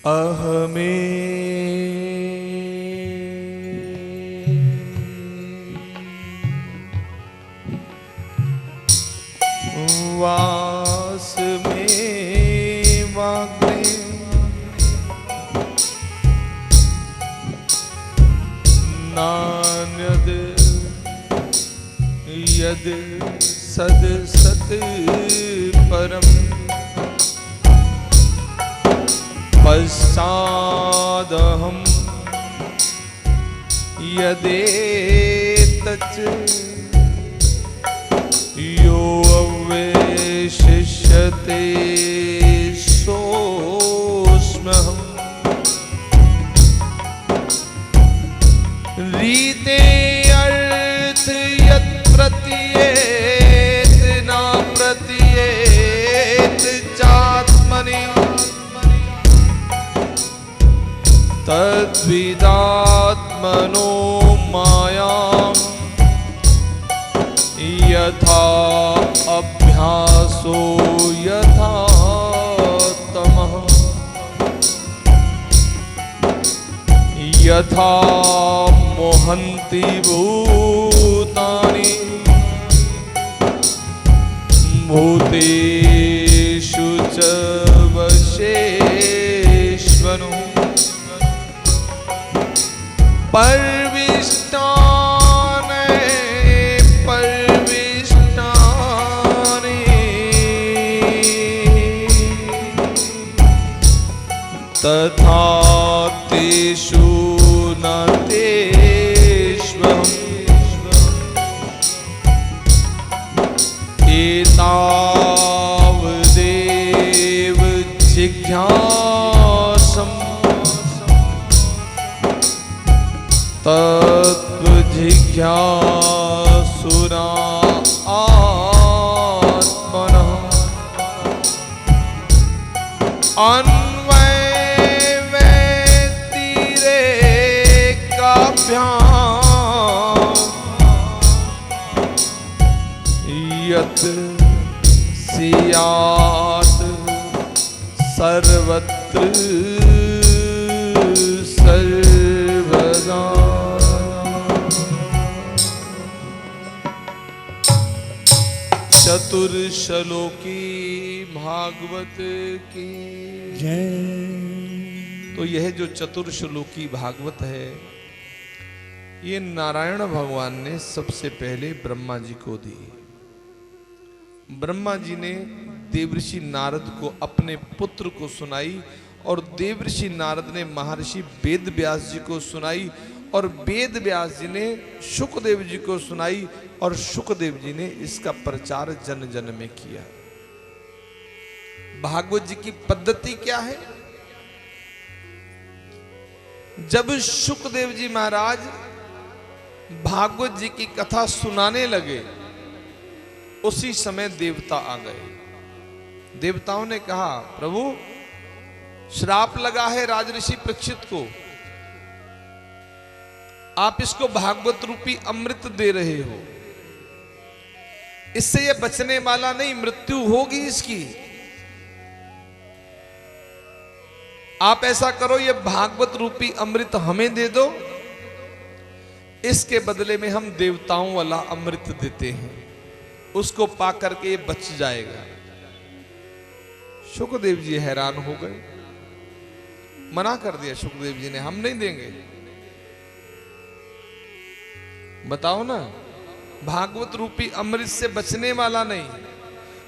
अहमे वास में वाग्ने नान्यद यद सद सत परम पश्चादहं यदेतच्च यो अवशिष्यते सोऽस्म्यहम् रीते अर्थ यत् प्रतीयेत न प्रतीयेत चात्मनि तद्विदात्मनो मायां यथा अभ्यासो यथा तमः यथा मोहन्ति भूतानि भूतेषु च वशेष्वनु परविष्टाने तथा तेषु न तेष्वहम् एतावदेव जिज्ञासम् तत्त्वजिज्ञासुना आत्मनः यत् सियात् सर्वत्र सर्वदा। चतुर्श्लोकी भागवत की जय। तो यह जो चतुर्श्लोकी भागवत है, ये नारायण भगवान ने सबसे पहले ब्रह्मा जी को दी। ब्रह्मा जी ने देवऋषि नारद को अपने पुत्र को सुनाई और देवऋषि नारद ने महर्षि वेद व्यास जी को सुनाई और वेद व्यास जी ने शुकदेव जी को सुनाई और शुकदेव जी ने इसका प्रचार जन जन में किया। भागवत जी की पद्धति क्या है? जब शुकदेव जी महाराज भागवत जी की कथा सुनाने लगे, उसी समय देवता आ गए। देवताओं ने कहा, प्रभु श्राप लगा है राजऋषि परीक्षित को, आप इसको भागवत रूपी अमृत दे रहे हो, इससे ये बचने वाला नहीं, मृत्यु होगी इसकी। आप ऐसा करो, ये भागवत रूपी अमृत हमें दे दो, इसके बदले में हम देवताओं वाला अमृत देते हैं, उसको पा करके ये बच जाएगा। शुकदेव जी हैरान हो गए, मना कर दिया शुकदेव जी ने, हम नहीं देंगे। बताओ ना, भागवत रूपी अमृत से बचने वाला नहीं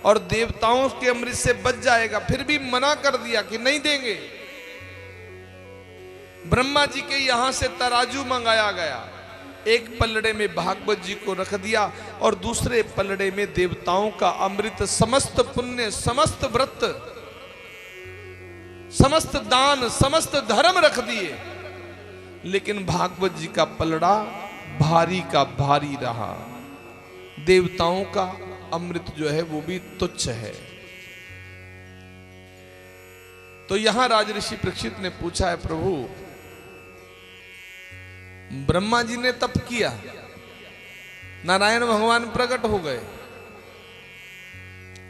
और देवताओं के अमृत से बच जाएगा, फिर भी मना कर दिया कि नहीं देंगे। ब्रह्मा जी के यहां से तराजू मंगाया गया, एक पलड़े में भागवत जी को रख दिया और दूसरे पलड़े में देवताओं का अमृत, समस्त पुण्य, समस्त व्रत, समस्त दान, समस्त धर्म रख दिए। लेकिन भागवत जी का पलड़ा भारी का भारी रहा। देवताओं का अमृत जो है वो भी तुच्छ है। तो यहां राजऋषि परीक्षित ने पूछा है, प्रभु ब्रह्मा जी ने तप किया, नारायण भगवान प्रकट हो गए,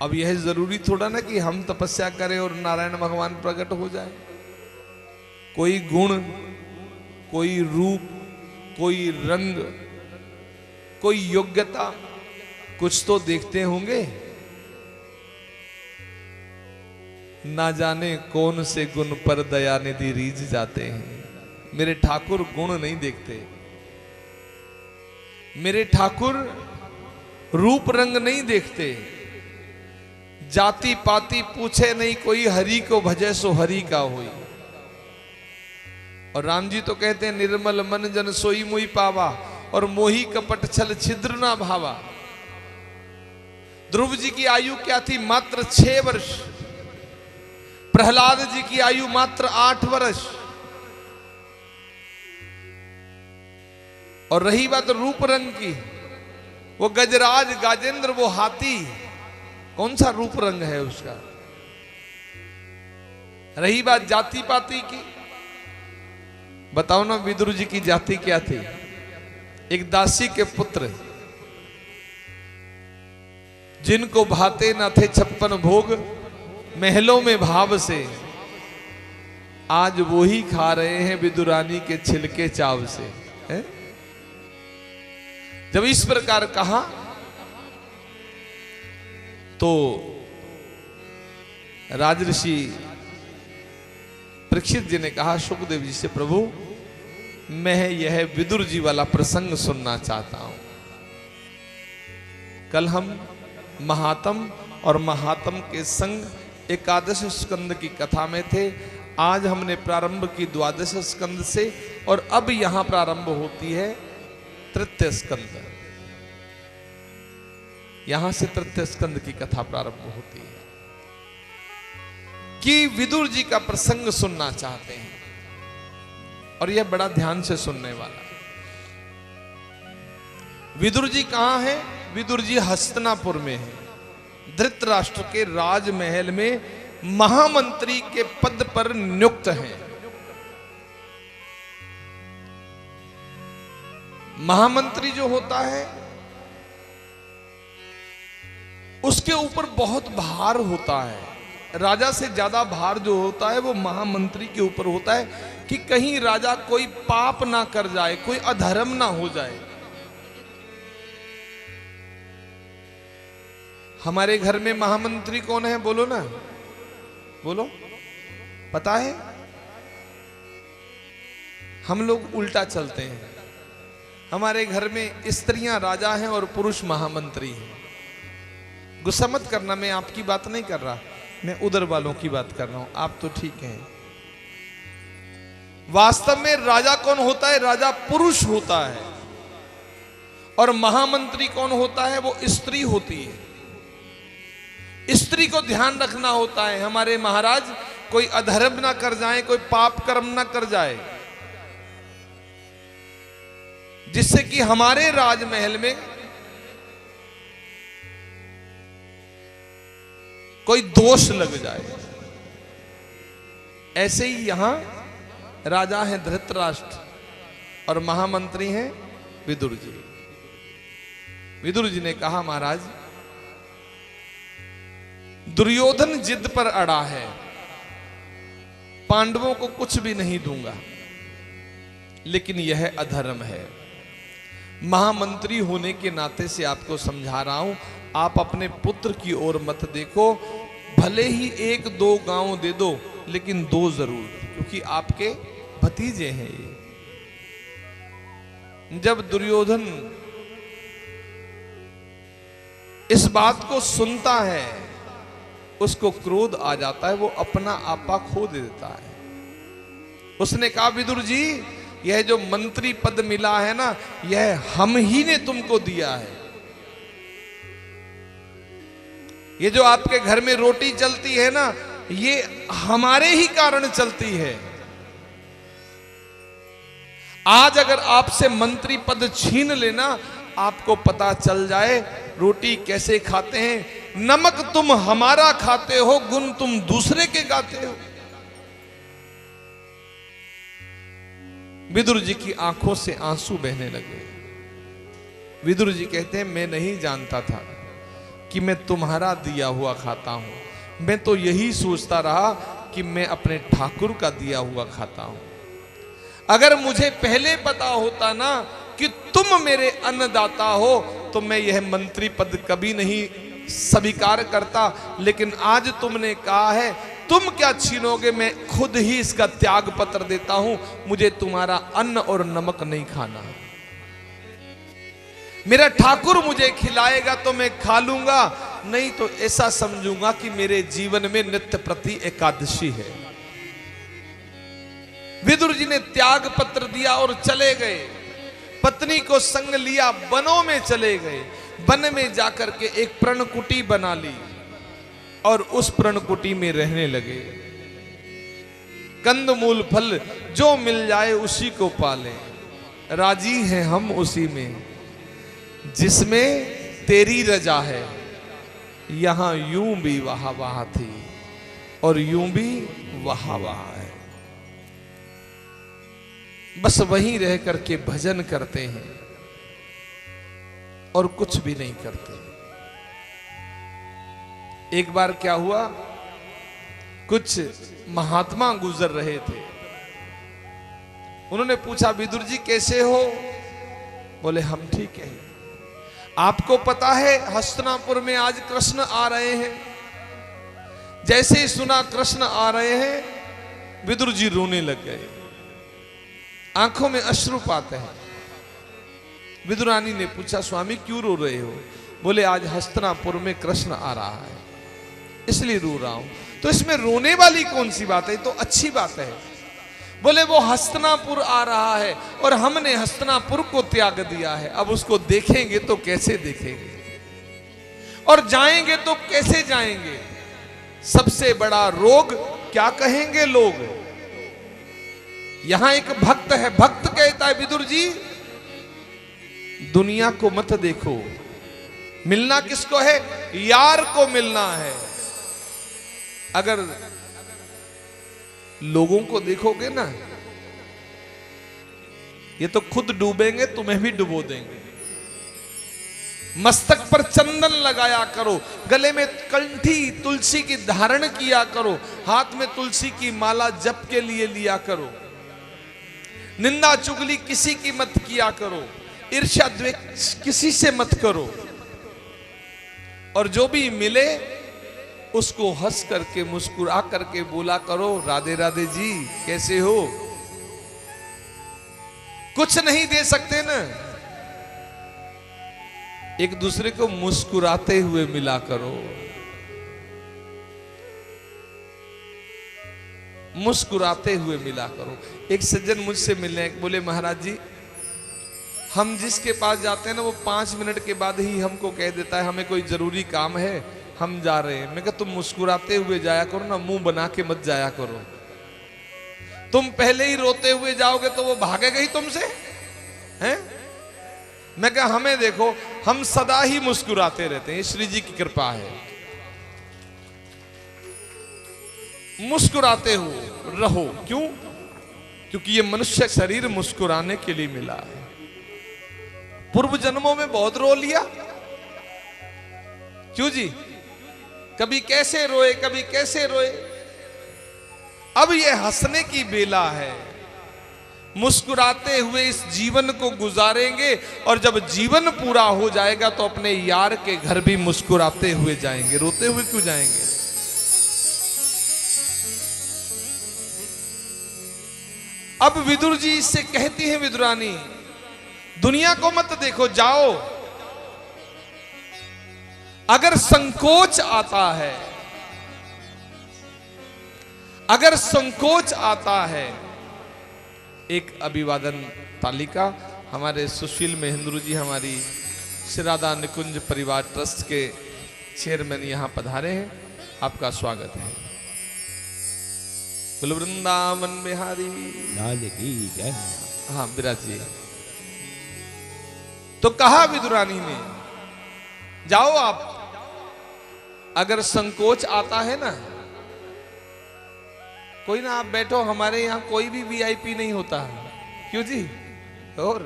अब यह जरूरी थोड़ा ना कि हम तपस्या करें और नारायण भगवान प्रकट हो जाए। कोई गुण, कोई रूप, कोई रंग, कोई योग्यता, कुछ तो देखते होंगे। ना जाने कौन से गुण पर दयानिधि रीझ जाते हैं। मेरे ठाकुर गुण नहीं देखते, मेरे ठाकुर रूप रंग नहीं देखते, जाति पाति पूछे नहीं कोई, हरि को भजे सो हरि का होई। और राम जी तो कहते हैं निर्मल मन जन सोई मोई पावा, और मोही कपट छल छिद्र ना भावा। ध्रुव जी की आयु क्या थी? मात्र 6 वर्ष। प्रहलाद जी की आयु मात्र 8 वर्ष। और रही बात रूप रंग की, वो गजराज गाजेंद्र, वो हाथी, कौन सा रूप रंग है उसका। रही बात जाति पाति की, बताओ ना विदुर जी की जाति क्या थी? एक दासी के पुत्र, जिनको भाते न थे 56 भोग, महलों में भाव से, आज वो ही खा रहे हैं विदुरानी के छिलके चाव से। है? जब इस प्रकार कहा तो राजऋषि परीक्षित जी ने कहा शुकदेव जी से, प्रभु मैं यह विदुर जी वाला प्रसंग सुनना चाहता हूं। कल हम महात्म और महात्म के संग एकादश स्कंद की कथा में थे। आज हमने प्रारंभ की द्वादश स्कंद से, और अब यहां प्रारंभ होती है तृतीय स्कंद। यहां से तृतीय स्कंद की कथा प्रारंभ होती है कि विदुर जी का प्रसंग सुनना चाहते हैं, और यह बड़ा ध्यान से सुनने वाला। विदुर जी कहां है? विदुर जी हस्तिनापुर में है। धृतराष्ट्र के राजमहल में महामंत्री के पद पर नियुक्त हैं। महामंत्री जो होता है उसके ऊपर बहुत भार होता है। राजा से ज्यादा भार जो होता है वो महामंत्री के ऊपर होता है, कि कहीं राजा कोई पाप ना कर जाए, कोई अधर्म ना हो जाए। हमारे घर में महामंत्री कौन है? बोलो ना, बोलो, पता है? हम लोग उल्टा चलते हैं। हमारे घर में स्त्रियां राजा हैं और पुरुष महामंत्री हैं। गुस्सा मत करना, मैं आपकी बात नहीं कर रहा, मैं उधर वालों की बात कर रहा हूं। आप तो ठीक हैं। वास्तव में राजा कौन होता है? राजा पुरुष होता है, और महामंत्री कौन होता है? वो स्त्री होती है। स्त्री को ध्यान रखना होता है, हमारे महाराज कोई अधर्म ना कर जाए, कोई पाप कर्म ना कर जाए, जिससे कि हमारे राजमहल में कोई दोष लग जाए। ऐसे ही यहां राजा हैं धृतराष्ट्र और महामंत्री हैं विदुर जी। विदुर जी ने कहा, महाराज दुर्योधन जिद पर अड़ा है, पांडवों को कुछ भी नहीं दूंगा, लेकिन यह अधर्म है। महामंत्री होने के नाते से आपको समझा रहा हूं, आप अपने पुत्र की ओर मत देखो। भले ही 1-2 गांव दे दो, लेकिन 2 जरूर, क्योंकि आपके भतीजे हैं ये। जब दुर्योधन इस बात को सुनता है, उसको क्रोध आ जाता है, वो अपना आपा खो देता है। उसने कहा, विदुर जी यह जो मंत्री पद मिला है ना, यह हम ही ने तुमको दिया है। ये जो आपके घर में रोटी चलती है ना, ये हमारे ही कारण चलती है। आज अगर आपसे मंत्री पद छीन लेना, आपको पता चल जाए रोटी कैसे खाते हैं। नमक तुम हमारा खाते हो, गुण तुम दूसरे के गाते हो। विदुर जी की आंखों से आंसू बहने लगे। विदुर जी कहते हैं, मैं नहीं जानता था कि मैं तुम्हारा दिया हुआ खाता हूं। मैं तो यही सोचता रहा कि मैं अपने ठाकुर का दिया हुआ खाता हूं। अगर मुझे पहले पता होता ना कि तुम मेरे अन्नदाता हो तो मैं यह मंत्री पद कभी नहीं स्वीकार करता, लेकिन आज तुमने कहा है तुम क्या छीनोगे, मैं खुद ही इसका त्याग पत्र देता हूं। मुझे तुम्हारा अन्न और नमक नहीं खाना। मेरा ठाकुर मुझे खिलाएगा तो मैं खा लूंगा, नहीं तो ऐसा समझूंगा कि मेरे जीवन में नित्य प्रति एकादशी है। विदुर जी ने त्याग पत्र दिया और चले गए। पत्नी को संग लिया, वनों में चले गए। वन में जाकर के एक पर्णकुटी बना ली और उस पर्णकुटी में रहने लगे। कंदमूल फल जो मिल जाए उसी को पाले, राजी हैं हम उसी में जिसमें तेरी रजा है। यहां यूं भी वहा वहा थी और यूं भी वहा वहा है। बस वहीं रह करके भजन करते हैं और कुछ भी नहीं करते। एक बार क्या हुआ, कुछ महात्मा गुजर रहे थे। उन्होंने पूछा विदुर जी कैसे हो? बोले हम ठीक हैं। आपको पता है हस्तिनापुर में आज कृष्ण आ रहे हैं? जैसे ही सुना कृष्ण आ रहे हैं विदुर जी रोने लग गए, आंखों में अश्रुपात है। विदुरानी ने पूछा स्वामी क्यों रो रहे हो? बोले आज हस्तिनापुर में कृष्ण आ रहा है इसलिए रो रहा हूं। तो इसमें रोने वाली कौन सी बात है? तो अच्छी बात है। बोले वो हस्तिनापुर आ रहा है और हमने हस्तिनापुर को त्याग दिया है, अब उसको देखेंगे तो कैसे देखेंगे और जाएंगे तो कैसे जाएंगे? सबसे बड़ा रोग क्या कहेंगे लोग? यहां एक भक्त है, भक्त कहता है विदुर जी दुनिया को मत देखो, मिलना किसको है? यार को मिलना है। अगर लोगों को देखोगे ना, ये तो खुद डूबेंगे, तुम्हें भी डुबो देंगे। मस्तक पर चंदन लगाया करो, गले में कंठी तुलसी की धारण किया करो, हाथ में तुलसी की माला जप के लिए लिया करो। निंदा चुगली किसी की मत किया करो, ईर्ष्या द्वेष किसी से मत करो, और जो भी मिले उसको हंस करके मुस्कुरा करके बोला करो राधे राधे जी कैसे हो। कुछ नहीं दे सकते ना, एक दूसरे को मुस्कुराते हुए मिला करो, मुस्कुराते हुए मिला करो। एक सज्जन मुझसे मिलने बोले महाराज जी हम जिसके पास जाते हैं ना वो 5 मिनट के बाद ही हमको कह देता है हमें कोई जरूरी काम है हम जा रहे हैं। मैं कहा तुम मुस्कुराते हुए जाया करो ना, मुंह बना के मत जाया करो। तुम पहले ही रोते हुए जाओगे तो वो भागेगा ही तुमसे, हैं? मैं कहा हमें देखो हम सदा ही मुस्कुराते रहते हैं, श्री जी की कृपा है। मुस्कुराते हो रहो, क्यों? क्योंकि ये मनुष्य शरीर मुस्कुराने के लिए मिला है। पूर्व जन्मों में बहुत रो लिया, क्यों जी? कभी कैसे रोए, कभी कैसे रोए। अब ये हंसने की बेला है, मुस्कुराते हुए इस जीवन को गुजारेंगे और जब जीवन पूरा हो जाएगा तो अपने यार के घर भी मुस्कुराते हुए जाएंगे, रोते हुए क्यों जाएंगे? अब विदुर जी इससे कहती हैं विदुरानी दुनिया को मत देखो, जाओ। अगर संकोच आता है, अगर संकोच आता है, एक अभिवादन तालिका हमारे सुशील महेंद्र जी हमारी श्री राधा निकुंज परिवार ट्रस्ट के चेयरमैन यहां पधारे हैं, आपका स्वागत है। बोलो वृंदावन बिहारी लाल की जय। हाँ विराजिए। तो कहा विदुरानी ने जाओ आप, अगर संकोच आता है ना, कोई ना आप बैठो, हमारे यहां कोई भी वीआईपी नहीं होता, क्यों जी? और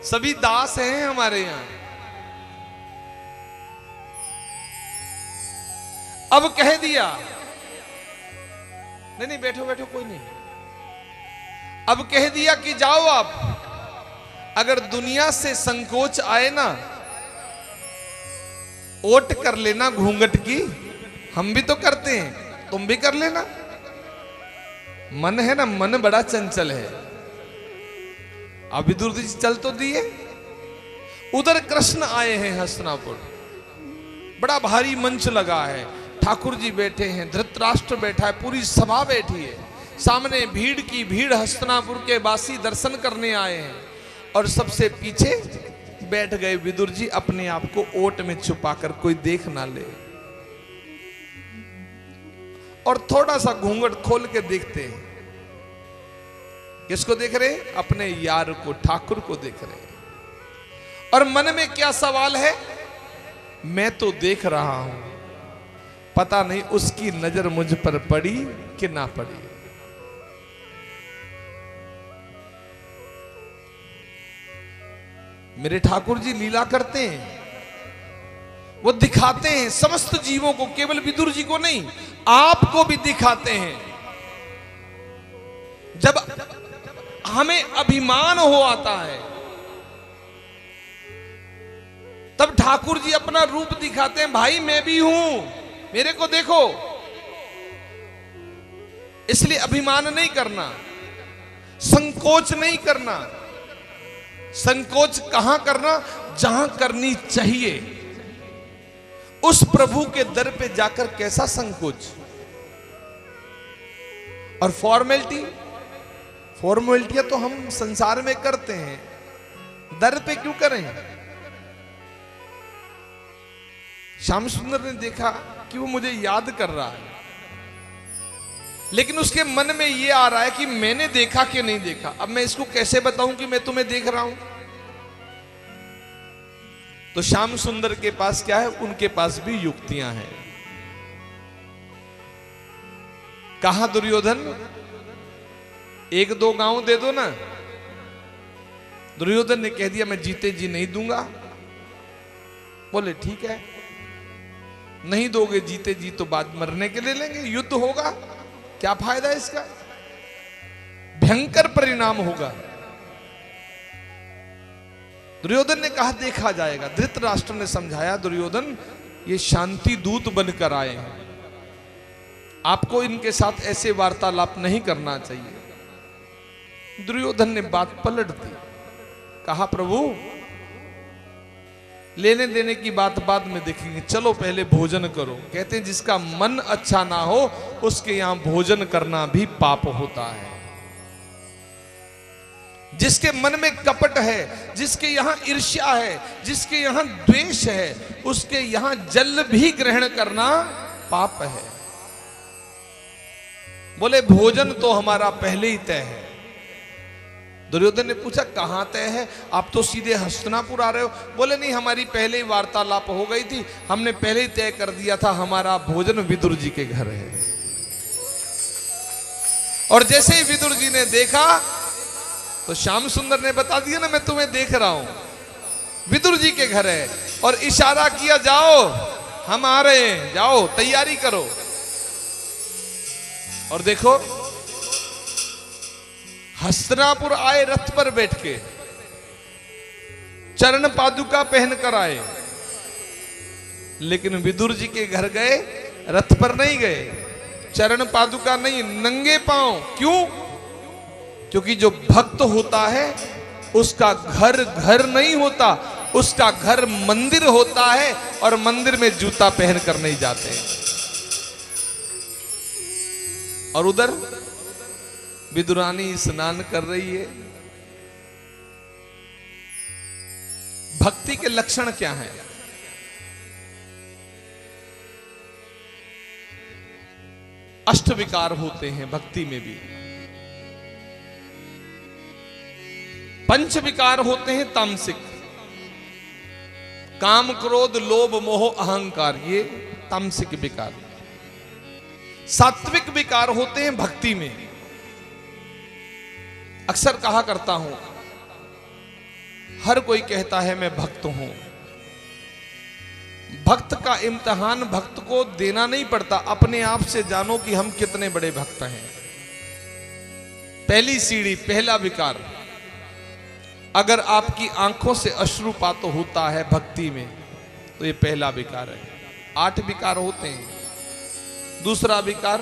सभी दास हैं हमारे यहां। अब कह दिया नहीं नहीं बैठो बैठो, कोई नहीं। अब कह दिया कि जाओ आप, अगर दुनिया से संकोच आए ना, ओट कर लेना घूंघट की, हम भी तो करते हैं, तुम भी कर लेना। मन है ना, मन बड़ा चंचल है। अब विदुर जी चल तो दिए। उधर कृष्ण आए हैं हस्तिनापुर, बड़ा भारी मंच लगा है, ठाकुर जी बैठे हैं, धृतराष्ट्र बैठा है, पूरी सभा बैठी है, सामने भीड़ की भीड़, हस्तिनापुर के वासी दर्शन करने आए हैं, और सबसे पीछे बैठ गए विदुर जी अपने आप को ओट में छुपाकर, कोई देख ना ले। और थोड़ा सा घूंघट खोल के देखते हैं। किसको देख रहे हैं? अपने यार को, ठाकुर को देख रहे हैं। और मन में क्या सवाल है? मैं तो देख रहा हूं, पता नहीं उसकी नजर मुझ पर पड़ी कि ना पड़ी। मेरे ठाकुर जी लीला करते हैं, वो दिखाते हैं समस्त जीवों को, केवल विदुर जी को नहीं, आपको भी दिखाते हैं। जब हमें अभिमान हो आता है, तब ठाकुर जी अपना रूप दिखाते हैं, भाई मैं भी हूं, मेरे को देखो। इसलिए अभिमान नहीं करना, संकोच नहीं करना। संकोच कहां करना? जहां करनी चाहिए। उस प्रभु के दर पे जाकर कैसा संकोच। और फॉर्मेलिटियां तो हम संसार में करते हैं, दर पे क्यों करें? श्याम सुंदर ने देखा कि वो मुझे याद कर रहा है, लेकिन उसके मन में ये आ रहा है कि मैंने देखा कि नहीं देखा। अब मैं इसको कैसे बताऊं कि मैं तुम्हें देख रहा हूं? तो श्याम सुंदर के पास क्या है? उनके पास भी युक्तियां हैं। कहा दुर्योधन, एक दो गांव दे दो ना। दुर्योधन ने कह दिया मैं जीते जी नहीं दूंगा। बोले ठीक है, नहीं दोगे जीते जी तो बाद मरने के लिए लेंगे, युद्ध होगा, क्या फायदा इसका, भयंकर परिणाम होगा। दुर्योधन ने कहा देखा जाएगा। धृतराष्ट्र ने समझाया, दुर्योधन ये शांति दूत बनकर आए हैं, आपको इनके साथ ऐसे वार्तालाप नहीं करना चाहिए। दुर्योधन ने बात पलट दी, कहा प्रभु लेने देने की बात बाद में देखेंगे, चलो पहले भोजन करो। कहते हैं जिसका मन अच्छा ना हो उसके यहां भोजन करना भी पाप होता है। जिसके मन में कपट है, जिसके यहां ईर्ष्या है, जिसके यहां द्वेष है, उसके यहां जल भी ग्रहण करना पाप है। बोले भोजन तो हमारा पहले ही तय है। दुर्योधन ने पूछा कहां तय है? आप तो सीधे हस्तिनापुर आ रहे हो। बोले नहीं, हमारी पहले ही वार्तालाप हो गई थी, हमने पहले ही तय कर दिया था, हमारा भोजन विदुर जी के घर है। और जैसे ही विदुर जी ने देखा तो श्याम सुंदर ने बता दिया ना, मैं तुम्हें देख रहा हूं, विदुर जी के घर है। और इशारा किया जाओ हम आ रहे हैं, जाओ तैयारी करो। और देखो हस्तिनापुर आए रथ पर बैठ के, चरण पादुका पहन कर आए, लेकिन विदुर जी के घर गए रथ पर नहीं गए, चरण पादुका नहीं, नंगे पांव। क्यों? क्योंकि जो भक्त होता है उसका घर घर नहीं होता, उसका घर मंदिर होता है, और मंदिर में जूता पहन कर नहीं जाते। और उधर विदुरानी स्नान कर रही है। भक्ति के लक्षण क्या हैं? अष्ट विकार होते हैं भक्ति में भी, पंच विकार होते हैं तामसिक, काम क्रोध लोभ मोह अहंकार, ये तामसिक विकार। सात्विक विकार होते हैं भक्ति में। अक्सर कहा करता हूं, हर कोई कहता है मैं भक्त हूं, भक्त का इम्तिहान भक्त को देना नहीं पड़ता, अपने आप से जानो कि हम कितने बड़े भक्त हैं। पहली सीढ़ी, पहला विकार, अगर आपकी आंखों से अश्रुपात होता है भक्ति में तो ये पहला विकार है। 8 विकार होते हैं। दूसरा विकार,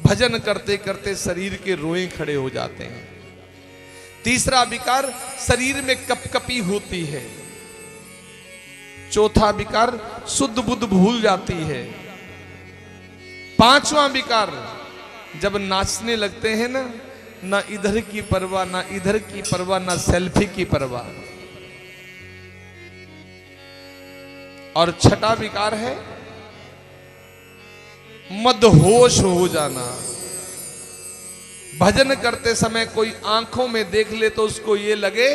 भजन करते करते शरीर के रोए खड़े हो जाते हैं। तीसरा विकार, शरीर में कपकपी होती है। चौथा विकार, शुद्ध बुद्ध भूल जाती है। पांचवा विकार, जब नाचने लगते हैं ना इधर की परवाह, ना इधर की परवाह, ना सेल्फी की परवाह। और छठा विकार है मदहोश हो जाना। भजन करते समय कोई आंखों में देख ले तो उसको ये लगे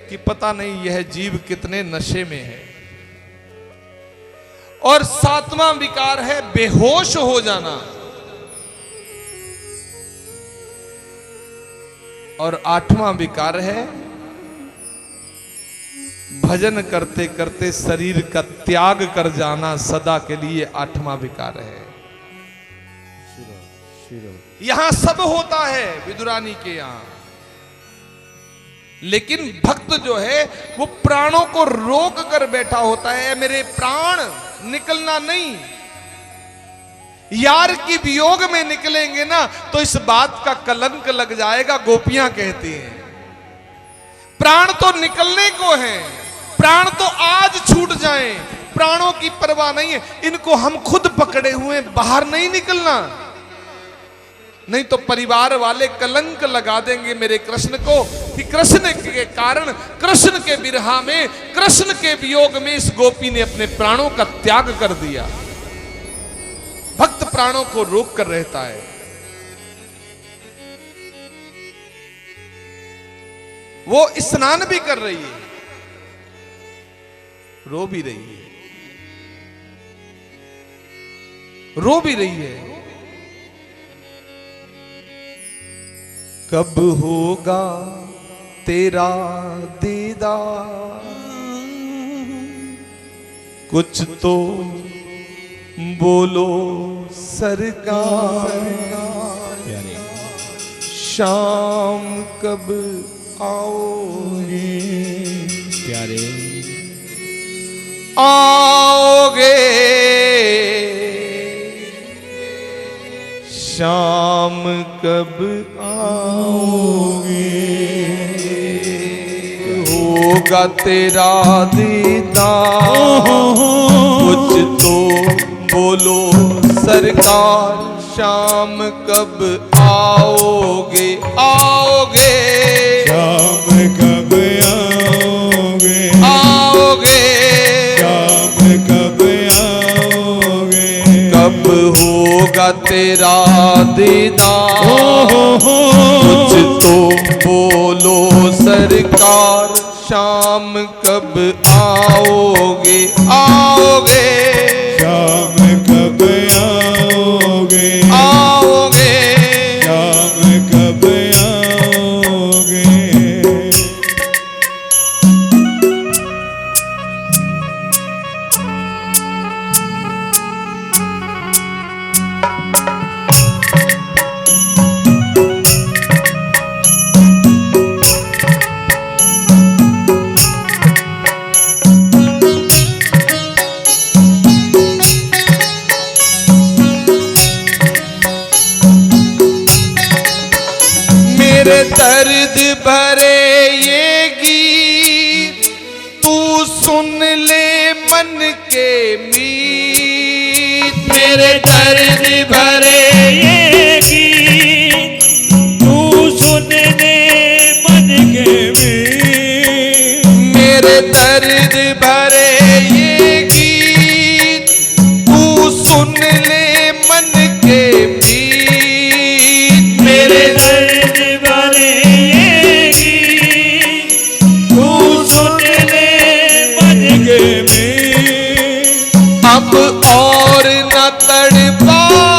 कि पता नहीं यह जीव कितने नशे में है। और सातवां विकार है बेहोश हो जाना। और आठवां विकार है भजन करते करते शरीर का त्याग कर जाना, सदा के लिए। आठवां विकार है। यहां सब होता है विदुरानी के यहां, लेकिन भक्त जो है वो प्राणों को रोक कर बैठा होता है। मेरे प्राण, निकलना नहीं। यार की वियोग में निकलेंगे ना तो इस बात का कलंक लग जाएगा, गोपियां कहती हैं। प्राण तो निकलने को है, प्राण तो आज छूट जाएं, प्राणों की परवाह नहीं है। इनको हम खुद पकड़े हुए, बाहर नहीं निकलना, नहीं तो परिवार वाले कलंक लगा देंगे मेरे कृष्ण को कि कृष्ण के कारण, कृष्ण के विरह में, कृष्ण के वियोग में इस गोपी ने अपने प्राणों का त्याग कर दिया। भक्त प्राणों को रोक कर रहता है। वो स्नान भी कर रही है, रो भी रही है, रो भी रही है। कब होगा तेरा दीदार, कुछ तो बोलो सरकार। शाम कब आओगे प्यारे, आओगे शाम कब आओगे, होगा तेरा दीदार, कुछ तो बोलो सरकार। शाम कब आओगे, आओगे शाम कब आओगे, आओगे शाम कब आओगे, कब होगा तेरा दीदार, कुछ तो बोलो सरकार। शाम कब आओगे, आओगे शाम कब आओगे, आओगे शाम कब आओगे। मेरे दर्द भरे ये गीत तू सुन ले मन के मीत। मेरे दर्द भरे ये गीत तू सुन ले मन के मीत। मेरे दर्द भरे ये गीत तू सुन ले मन के मीत। मेरे दर्द भरे ये गीत तू सुन ले मन के मीत। अब और न तड़पाओ,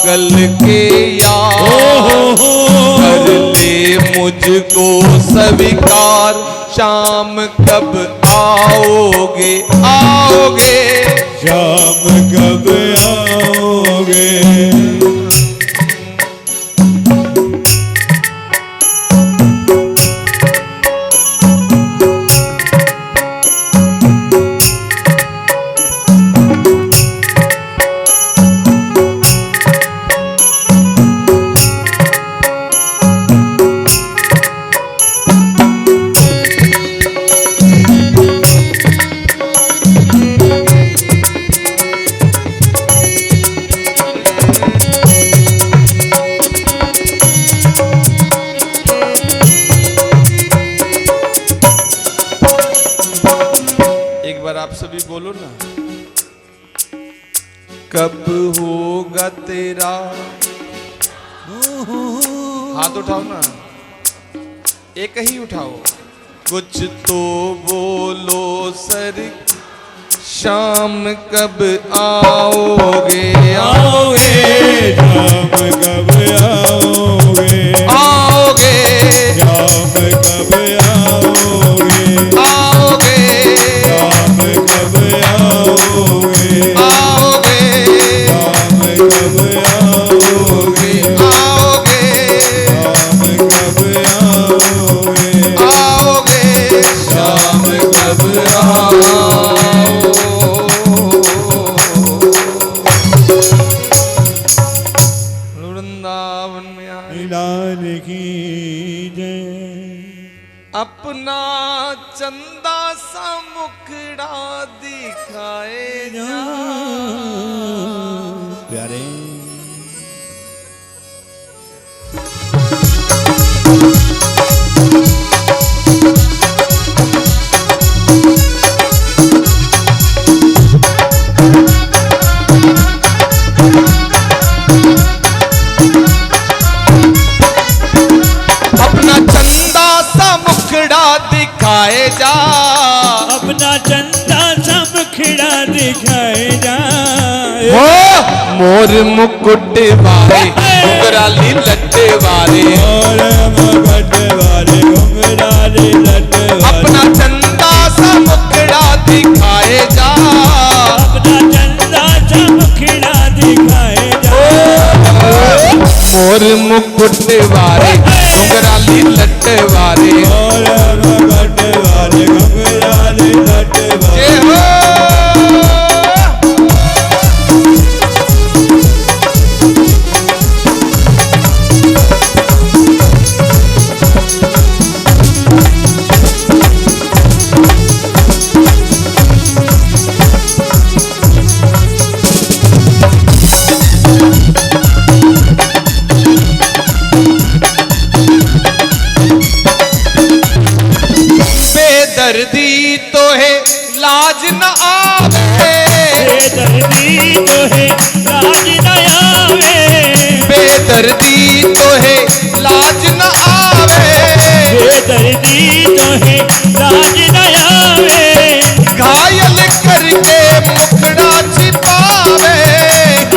पागल के यार कर ले मुझको स्वीकार शाम कब आओगे आओगे शाम कब आओगे आप सभी बोलो ना, कब होगा तेरा, हाथ उठाओ ना, एक ही उठाओ, कुछ तो बोलो सर, शाम कब आओगे आओगे शाम कब आओगे आओगे शाम कब आओगे आओगे शाम कब आओगे आओगे शाम कब आओगे आओगे शाम कब आओगे आओगे शाम कब आओ वृंदावन में आए लाल की जय अपना चंदा सा मुखड़ा दिखाए जा प्यारे अपना चंदा सा मुखड़ा दिखाए जा अपना चंदा सा मुखड़ा दिखाए जा हो मोर मुकुट वाले घुंघराली लट्टे वाले और मगट वाले घुंघराले लट अपना चंदा सा मुखड़ा दिखाए जा अपना चंदा सा मुखड़ा दिखाए जा मोर मुकुट वाले घुंघराली लट्टे वाले और मगट वाले घुंघराले लट जय हो बेदर्दी तो है लाज न आवे बेदर्दी तो है लाज न आवे बेदर्दी तो है लाज न आवे बेदर्दी तो है लाज न आवे घायल करके मुखड़ा छिपावे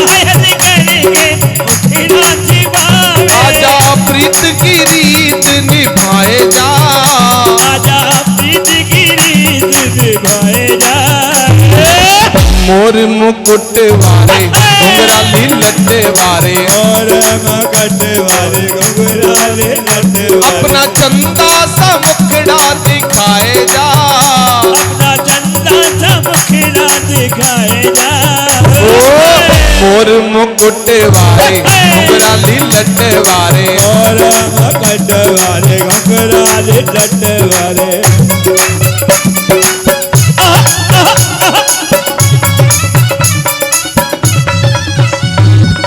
घायल करके मुखड़ा छिपावे आजा प्रीत की रीत निभाए जा आजा प्रीत की रीत निभाए जा मोर मुकुट वाले घुंघराली लट्टे वाले और मगट वाले घुंघराले लट अपना चंदा सा मुखड़ा दिखाए जा अपना चंदा सा मुखड़ा दिखाए जा मोर मुकुट वाले घुंघराली लट्टे वाले और मगट वाले घुंघराले लट वाले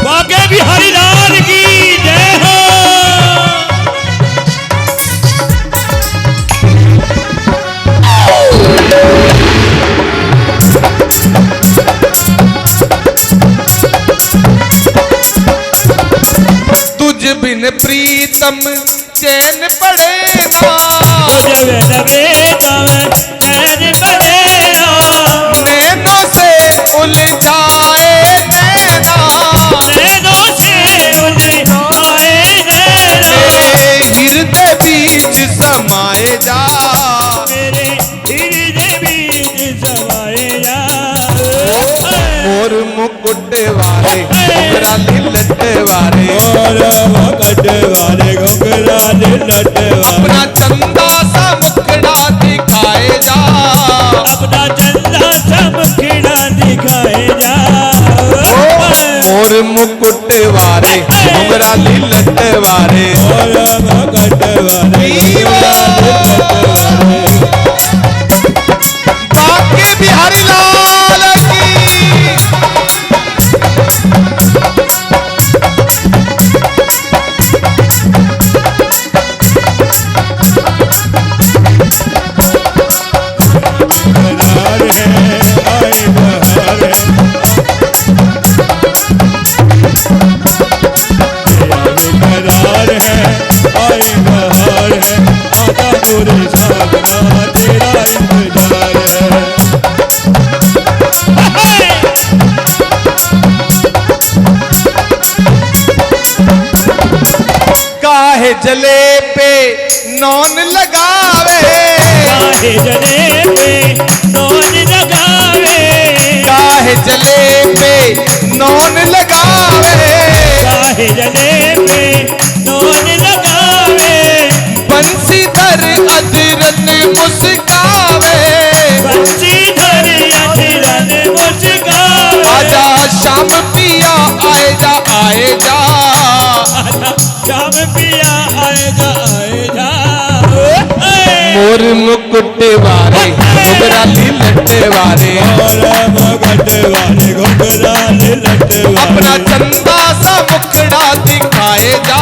बागे बिहारी लाल की जय हो तुझ बिन प्रीतम चैन पड़े ना जब नवे तव चैन बजेरा नैनों से उलझाए नैना नैनों से और मकट वाले घुंघराले लट अपना वाले चंदा सा मुखड़ा दिखाए जा, अपना चंदा सा मुखड़ा दिखाए जा। मोर मुकुट वारे घुंघराली लट वारे, और मकट वाले घुंघराले लट वाले बाके बिहारी लाल की। बहार है आए बहार है करार है आए बहार है आजा मोरे साजना तेरा इंतजार है काहे जले पे नौन लगावे, काहे जले पे नौन लगावे, काहे जले पे नौन लगावे, काहे जले पे नौन लगावे। बंसीधर अधरन मुस्कावे, बंसीधर अधरन मुस्कावे। आजा शाम पिया आए जा आए जा, श्याम पिया आए जा आए जा। मोर मुकुट वारे घुंघराली लट वारे, और मकट वाले घुंघराले लट अपना वाले चंदा सा मुखड़ा दिखाए जा,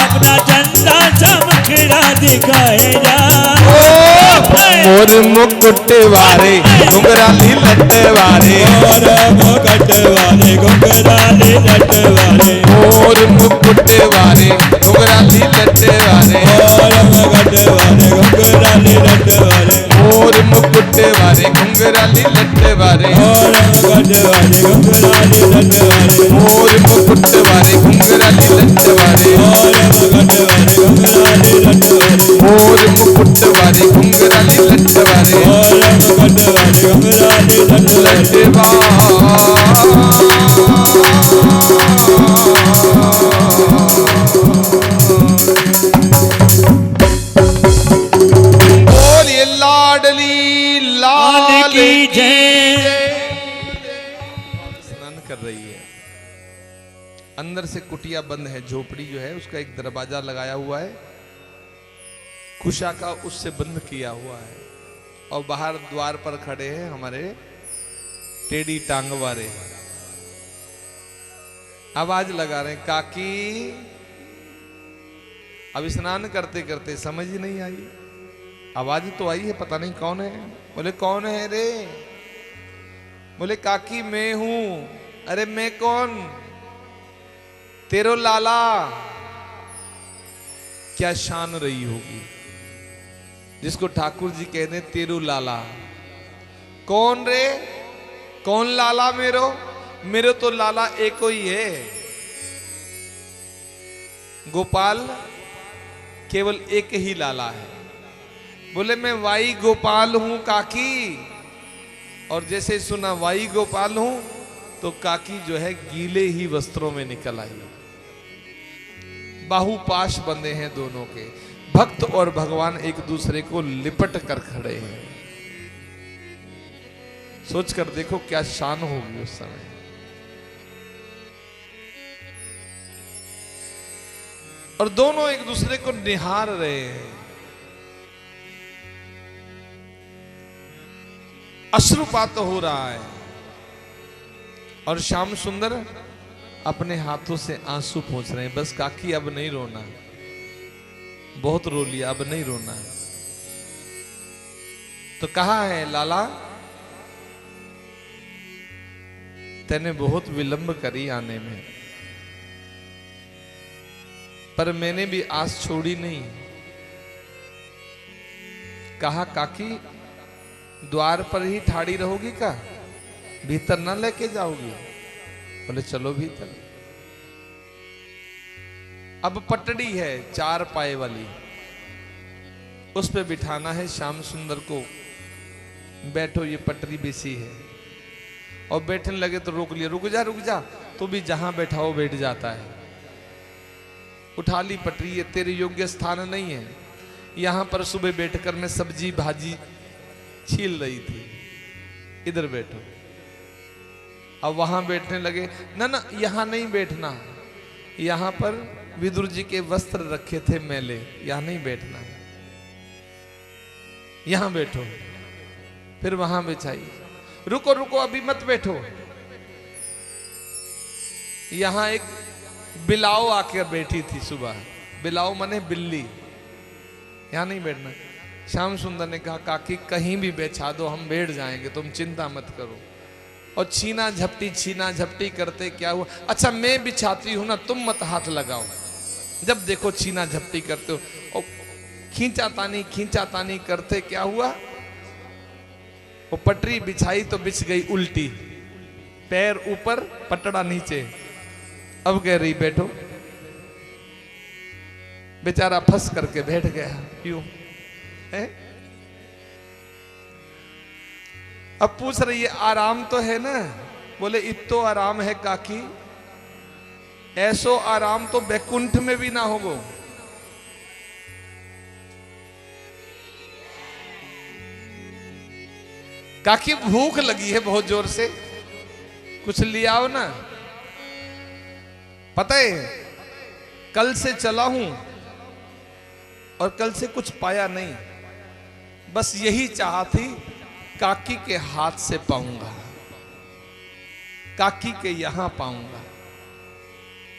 अपना चंदा सा मुखड़ा दिखाए जा। मोर मुकुट वारे घुंघराली लट वारे, और मकट वाले घुंघराले लट वाले मोर मुकुट वारे घुंघराली लट वारे, और मकट वाले घुंघराले लट वाले मोर मुकुट वारे घुंघराली लट वारे, और मकट वाले घुंघराले लट वाले मोर मुकुट वारे घुंघराली लट वारे, और मकट वाले घुंघराले लट वाले मोर मुकुट वारे घुंघराली लट वारे, और मकट वाले घुंघराले लट वाले बोलिए लाडली लाल की जय। स्नान कर रही है, अंदर से कुटिया बंद है, झोपड़ी जो है उसका एक दरवाजा लगाया हुआ है, कुशा का उससे बंद किया हुआ है, और बाहर द्वार पर खड़े हैं हमारे टेढ़ी टांग वाले, आवाज लगा रहे हैं काकी। अब स्नान करते करते समझ ही नहीं आई, आवाज तो आई है, पता नहीं कौन है। बोले कौन है रे? बोले काकी मैं हूं। अरे मैं कौन? तेरो लाला। क्या शान रही होगी जिसको ठाकुर जी कहते तेरू लाला। कौन रे? कौन लाला मेरो? मेरो तो लाला एक ही है, गोपाल, केवल एक ही लाला है। बोले मैं वाई गोपाल हूं काकी, और जैसे सुना वाई गोपाल हूं तो काकी जो है गीले ही वस्त्रों में निकल आई। बाहुपाश बंधे हैं दोनों के, भक्त और भगवान एक दूसरे को लिपट कर खड़े हैं। सोच कर देखो क्या शान होगी उस समय। और दोनों एक दूसरे को निहार रहे हैं। अश्रुपात हो रहा है और श्याम सुंदर अपने हाथों से आंसू पोंछ रहे हैं। बस काकी अब नहीं रोना, बहुत रो लिया, अब नहीं रोना। तो कहा है लाला, तैने बहुत विलंब करी आने में, पर मैंने भी आस छोड़ी नहीं। कहा काकी द्वार पर ही ठाड़ी रहोगी का, भीतर ना लेके जाओगी? बोले चलो भीतर। अब पटड़ी है 4 पाए वाली, उस पे बिठाना है श्याम सुंदर को। बैठो, ये पटरी बेसी है। और बैठने लगे तो रोक लिया, रुक जा रुक जा, तो भी जहां बैठाओ बैठ जाता है। उठा ली पटरी, ये तेरे योग्य स्थान नहीं है। यहां पर सुबह बैठकर मैं सब्जी भाजी छील रही थी, इधर बैठो। अब वहां बैठने लगे, ना ना यहां नहीं बैठना, यहां पर विदुर जी के वस्त्र रखे थे मैले, यहां नहीं बैठना है, यहां बैठो। फिर वहां बिछाई, रुको रुको अभी मत बैठो। यहां एक बिलाव आकर बैठी थी सुबह, बिलाव माने बिल्ली, यहां नहीं बैठना। श्याम सुंदर ने कहा काकी कहीं भी बैठा दो, हम बैठ जाएंगे, तुम चिंता मत करो। और छीना झपटी करते क्या हुआ, अच्छा मैं बिछाती हूं ना, तुम मत हाथ लगाओ। जब देखो छीना झपटी करते हो, और खींचा तानी करते क्या हुआ, वो पटरी बिछाई तो बिछ गई उल्टी, पैर ऊपर पटड़ा नीचे। अब कह रही बैठो, बेचारा फंस करके बैठ गया यूं है। अब पूछ रही है आराम तो है ना, बोले इतो आराम है काकी, ऐसो आराम तो बैकुंठ में भी ना होगो। काकी भूख लगी है बहुत जोर से, कुछ ले आओ ना। पता है कल से चला हूं और कल से कुछ पाया नहीं, बस यही चाहा थी काकी के हाथ से पाऊंगा, काकी के यहां पाऊंगा।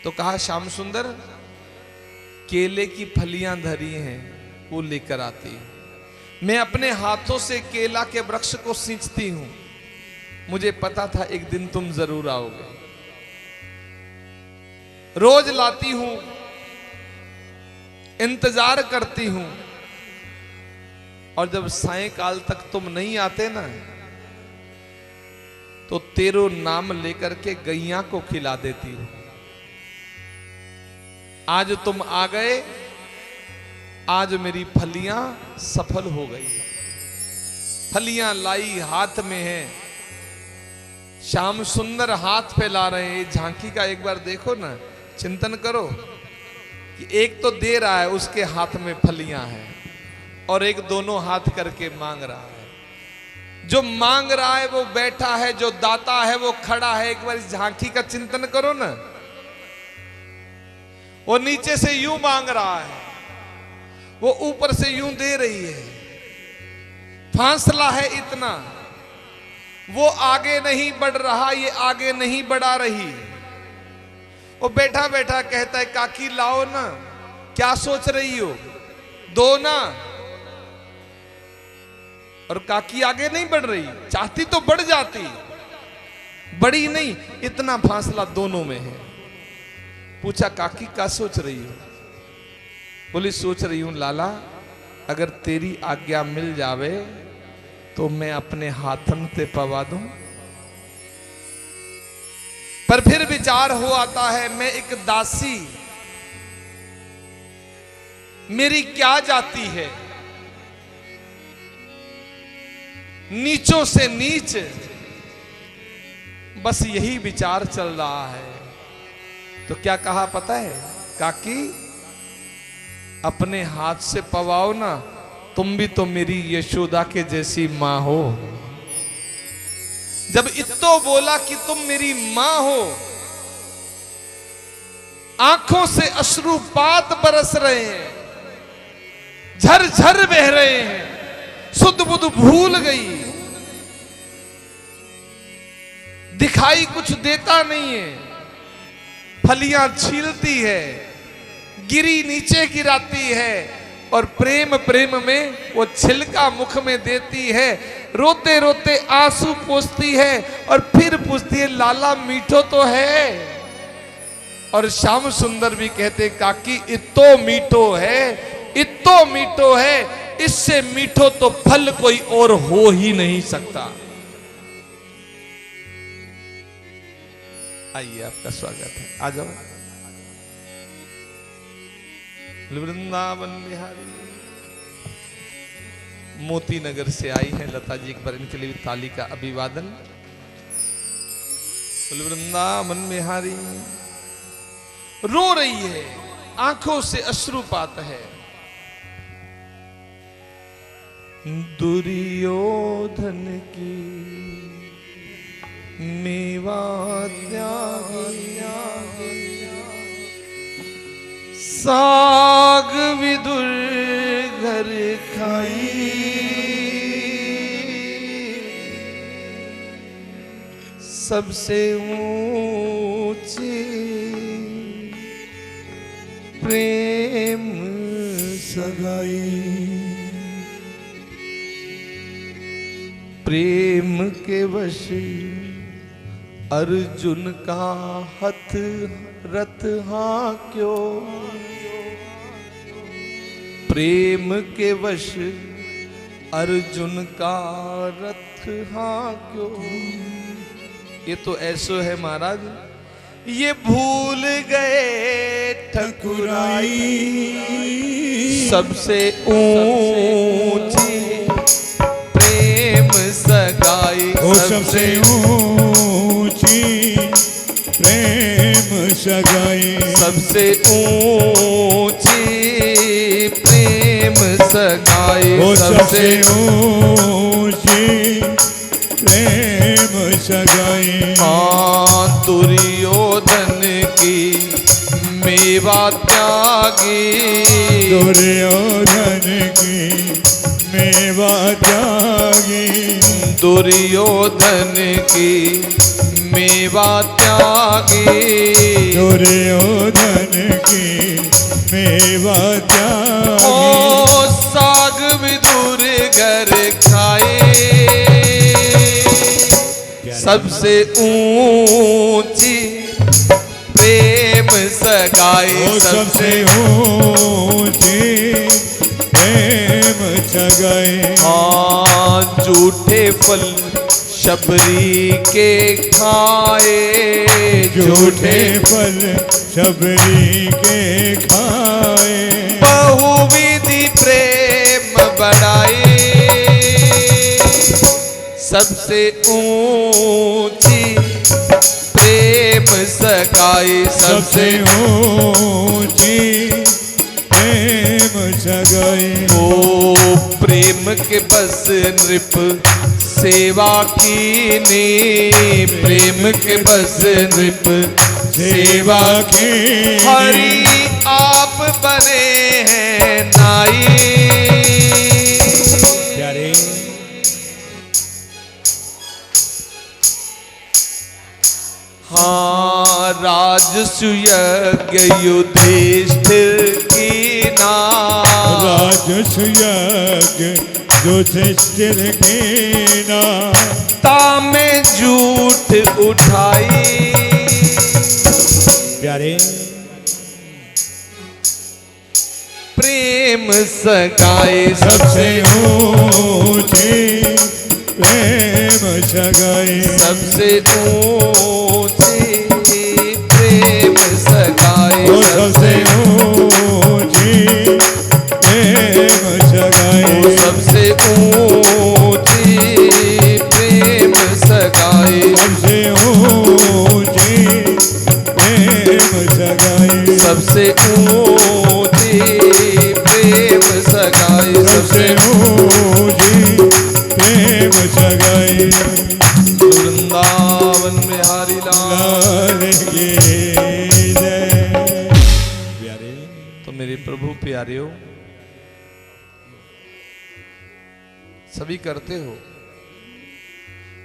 तो कहा श्याम सुंदर केले की फलियां धरी हैं, वो लेकर आती। मैं अपने हाथों से केला के वृक्ष को सींचती हूं, मुझे पता था एक दिन तुम जरूर आओगे। रोज लाती हूं, इंतजार करती हूं, और जब सायंकाल तक तुम नहीं आते ना, तो तेरो नाम लेकर के गैया को खिला देती हूं। आज तुम आ गए, आज मेरी फलियां सफल हो गई। फलियां लाई हाथ में है, श्याम सुंदर हाथ फैला रहे हैं। झांकी का एक बार देखो ना, चिंतन करो कि एक तो दे रहा है, उसके हाथ में फलियां हैं, और एक दोनों हाथ करके मांग रहा है। जो मांग रहा है वो बैठा है, जो दाता है वो खड़ा है। एक बार इस झांकी का चिंतन करो ना, वो नीचे से यूं मांग रहा है, वो ऊपर से यूं दे रही है। फासला है इतना, वो आगे नहीं बढ़ रहा, ये आगे नहीं बढ़ा रही। वो बैठा बैठा कहता है काकी लाओ ना, क्या सोच रही हो, दो ना। और काकी आगे नहीं बढ़ रही, चाहती तो बढ़ जाती, बड़ी नहीं, इतना फासला दोनों में है। पूछा काकी क्या सोच रही हो, बोली सोच रही हूं लाला अगर तेरी आज्ञा मिल जावे तो मैं अपने हाथन से पवा दूं। पर फिर विचार हो आता है, मैं एक दासी, मेरी क्या जाती है, नीचों से नीच, बस यही विचार चल रहा है। तो क्या कहा पता है, काकी अपने हाथ से पवाओ ना, तुम भी तो मेरी यशोदा के जैसी मां हो। जब इत्तो बोला कि तुम मेरी मां हो, आंखों से अश्रुपात बरस रहे हैं, झरझर बह रहे हैं, सुध बुध भूल गई, दिखाई कुछ देता नहीं है, फलियां छीलती है, गिरी नीचे गिराती है, और प्रेम प्रेम में वो छिलका मुख में देती है। रोते रोते आंसू पोंछती है और फिर पूछती है लाला मीठो तो है। और श्याम सुंदर भी कहते काकी इतो मीठो है, इतो मीठो है, इससे मीठो तो फल कोई और हो ही नहीं सकता। आइए आपका स्वागत है, आ जाओ। वृंदावन बिहारी मोती नगर से आई है लता जी, एक बार इनके लिए ताली का अभिवादन। वृंदावन बिहारी रो रही है, आंखों से अश्रुपात है। दुर्योधन की मेवा त्यागी, साग विदुर घर खाई, सबसे ऊंची प्रेम सगाई। प्रेम के वश अर्जुन का हथ रथ हाँ क्यों, प्रेम के वश अर्जुन का रथ हाँ क्यों। ये तो ऐसो है महाराज, ये भूल गए ठकुराई, सबसे ऊंची प्रेम सगाई, सबसे ऊंची प्रेम सगाई, सबसे ऊंची प्रेम सगाई, सबसे ऊंची प्रेम सगाई। हाँ दुर्योधन की मेवा त्यागी, दुर्योधन की मेवा त्यागी, दुर्योधन की मेवा त्यागी, दुर्योधन की मेवा त्यागी। ओ साग विदुर घर खाए, सबसे ऊंची प्रेम सगाई, सबसे ऊंची प्रेम सगाई। हाँ झूठे फल शबरी के खाए, झूठे फल शबरी के खाए, बहुविधि प्रेम बढ़ाए, सबसे ऊंची प्रेम सगाई, सबसे ऊंची प्रेम सगाई। ओ प्रेम के बस नृप सेवा कीनी, प्रेम के बस नृप सेवा की, हरि आप बने हैं नाई। प्यारे हाँ राजसुयज्ञ युधिष्ठिर की नाम, राजसुयज्ञ युधिष्ठिर की नाम, तामे झूठ उठाई। प्यारे प्रेम सगाई, सबसे ऊंची प्रेम सगाई, सबसे ऊंची प्रेम सगाई, सबसे ऊंची प्रेम सगाई, सबसे ऊंची प्रेम सगाई, सबसे ऊंची प्रेम सगाई, सबसे ऊंची प्रेम सगाई, सबसे ऊंची प्रेम सगाई। वृंदावन में हरि लाल की जय। प्यारे तो मेरे प्रभु प्यारे हो, सभी करते हो,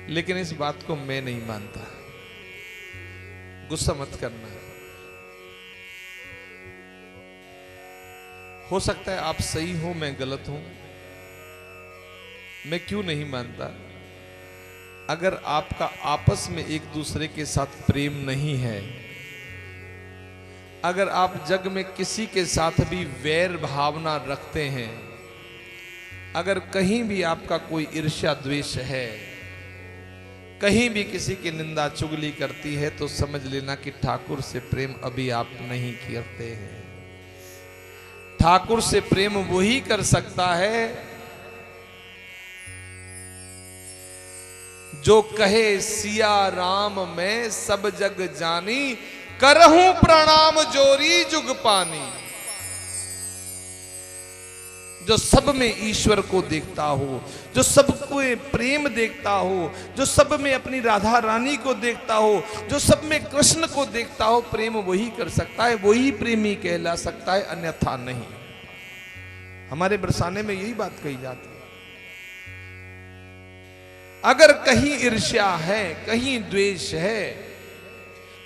लेकिन इस बात को मैं नहीं मानता। गुस्सा मत करना। हो सकता है आप सही हो, मैं गलत हूं। मैं क्यों नहीं मानता? अगर आपका आपस में एक दूसरे के साथ प्रेम नहीं है, अगर आप जग में किसी के साथ भी वैर भावना रखते हैं, अगर कहीं भी आपका कोई ईर्ष्या द्वेष है, कहीं भी किसी की निंदा चुगली करती है, तो समझ लेना कि ठाकुर से प्रेम अभी आप नहीं करते हैं। ठाकुर से प्रेम वही कर सकता है जो कहे सिया राम मैं सब जग जानी, करहूं प्रणाम जोरी जुग पानी। जो सब में ईश्वर को देखता हो, जो सबको प्रेम देखता हो, जो सब में अपनी राधा रानी को देखता हो, जो सब में कृष्ण को देखता हो, प्रेम वही कर सकता है, वही प्रेमी कहला सकता है, अन्यथा नहीं। हमारे बरसाने में यही बात कही जाती है। अगर कहीं ईर्ष्या है, कहीं द्वेष है,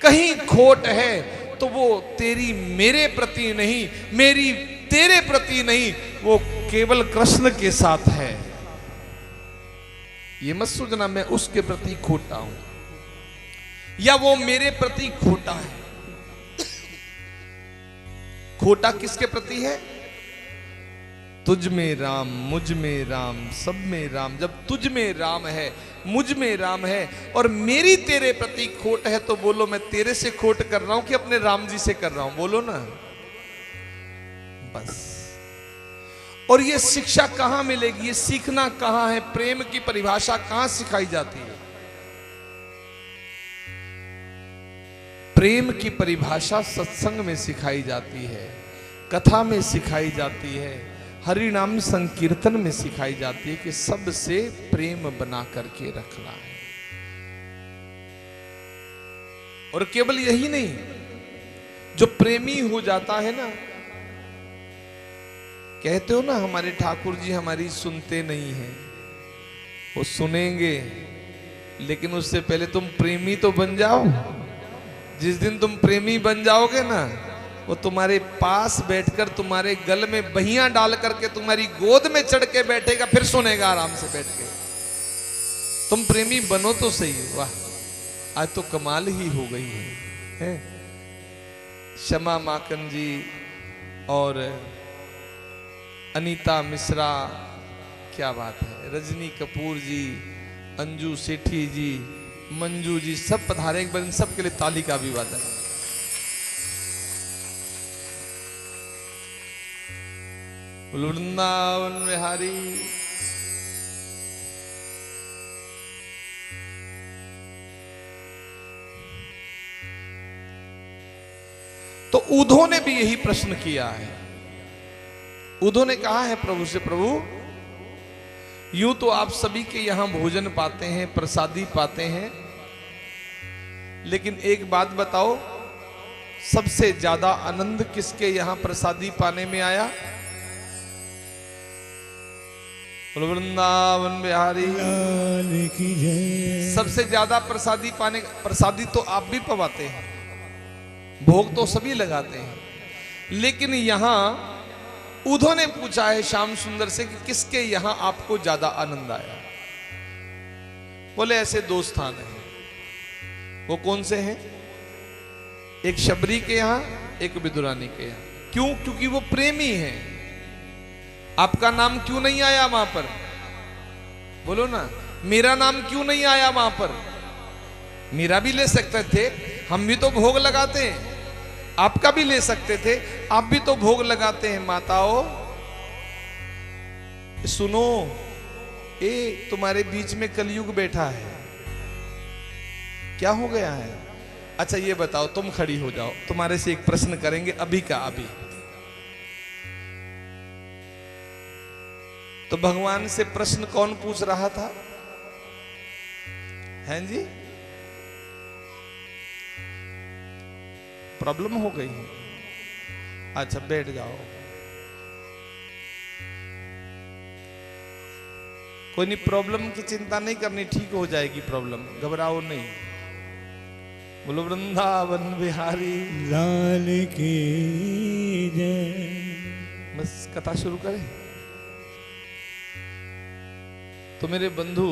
कहीं खोट है, तो वो तेरी मेरे प्रति नहीं, मेरी तेरे प्रति नहीं, वो केवल कृष्ण के साथ है। ये मत सोचना मैं उसके प्रति खोटा हूं या वो मेरे प्रति खोटा है। खोटा किसके प्रति है? तुझ में राम, मुझ में राम, सब में राम। जब तुझ में राम है, मुझ में राम है और मेरी तेरे प्रति खोट है, तो बोलो मैं तेरे से खोट कर रहा हूं कि अपने राम जी से कर रहा हूं? बोलो ना, बस। और ये शिक्षा कहां मिलेगी? ये सीखना कहां है? प्रेम की परिभाषा कहां सिखाई जाती है? प्रेम की परिभाषा सत्संग में सिखाई जाती है, कथा में सिखाई जाती है, हरि नाम संकीर्तन में सिखाई जाती है कि सबसे प्रेम बना करके रखना है। और केवल यही नहीं, जो प्रेमी हो जाता है ना, कहते हो ना हमारे ठाकुर जी हमारी सुनते नहीं हैं, वो सुनेंगे, लेकिन उससे पहले तुम प्रेमी तो बन जाओ। जिस दिन तुम प्रेमी बन जाओगे ना, वो तुम्हारे पास बैठकर तुम्हारे गल में बहियां डाल करके तुम्हारी गोद में चढ़ के बैठेगा, फिर सुनेगा आराम से बैठ के। तुम प्रेमी बनो तो सही। वाह, आज तो कमाल ही हो गई है। शमा माकन जी और अनीता मिश्रा, क्या बात है, रजनी कपूर जी, अंजू सेठी जी, मंजू जी, सब पधारे। एक बार इन सब के लिए ताली का अभिवादन। वृंदावन विहारी। तो उद्धव ने भी यही प्रश्न किया है। उद्धव ने कहा है प्रभु से, प्रभु यूं तो आप सभी के यहां भोजन पाते हैं, प्रसादी पाते हैं, लेकिन एक बात बताओ, सबसे ज्यादा आनंद किसके यहां प्रसादी पाने में आया? वृंदावन बिहारी की जय। सबसे ज्यादा प्रसादी पाने, प्रसादी तो आप भी पवाते हैं, भोग तो सभी लगाते हैं, लेकिन यहां उद्धव ने पूछा है श्याम सुंदर से कि किसके यहां आपको ज्यादा आनंद आया? बोले ऐसे दो स्थान हैं। वो कौन से हैं? एक शबरी के यहां, एक विदुरानी के यहां। क्यों? क्योंकि वो प्रेमी हैं। आपका नाम क्यों नहीं आया वहां पर? बोलो ना, मेरा नाम क्यों नहीं आया वहां पर? मेरा भी ले सकते थे, हम भी तो भोग लगाते हैं। आपका भी ले सकते थे, आप भी तो भोग लगाते हैं। माताओं सुनो, तुम्हारे बीच में कलयुग बैठा है। क्या हो गया है? अच्छा ये बताओ, तुम खड़ी हो जाओ, तुम्हारे से एक प्रश्न करेंगे अभी का अभी। तो भगवान से प्रश्न कौन पूछ रहा था? हैं जी? प्रॉब्लम हो गई है? अच्छा बैठ जाओ, कोई नहीं, प्रॉब्लम की चिंता नहीं करनी, ठीक हो जाएगी प्रॉब्लम, घबराओ नहीं। बोलो वृंदावन बिहारी लाल की जय। बस कथा शुरू करें। तो मेरे बंधु,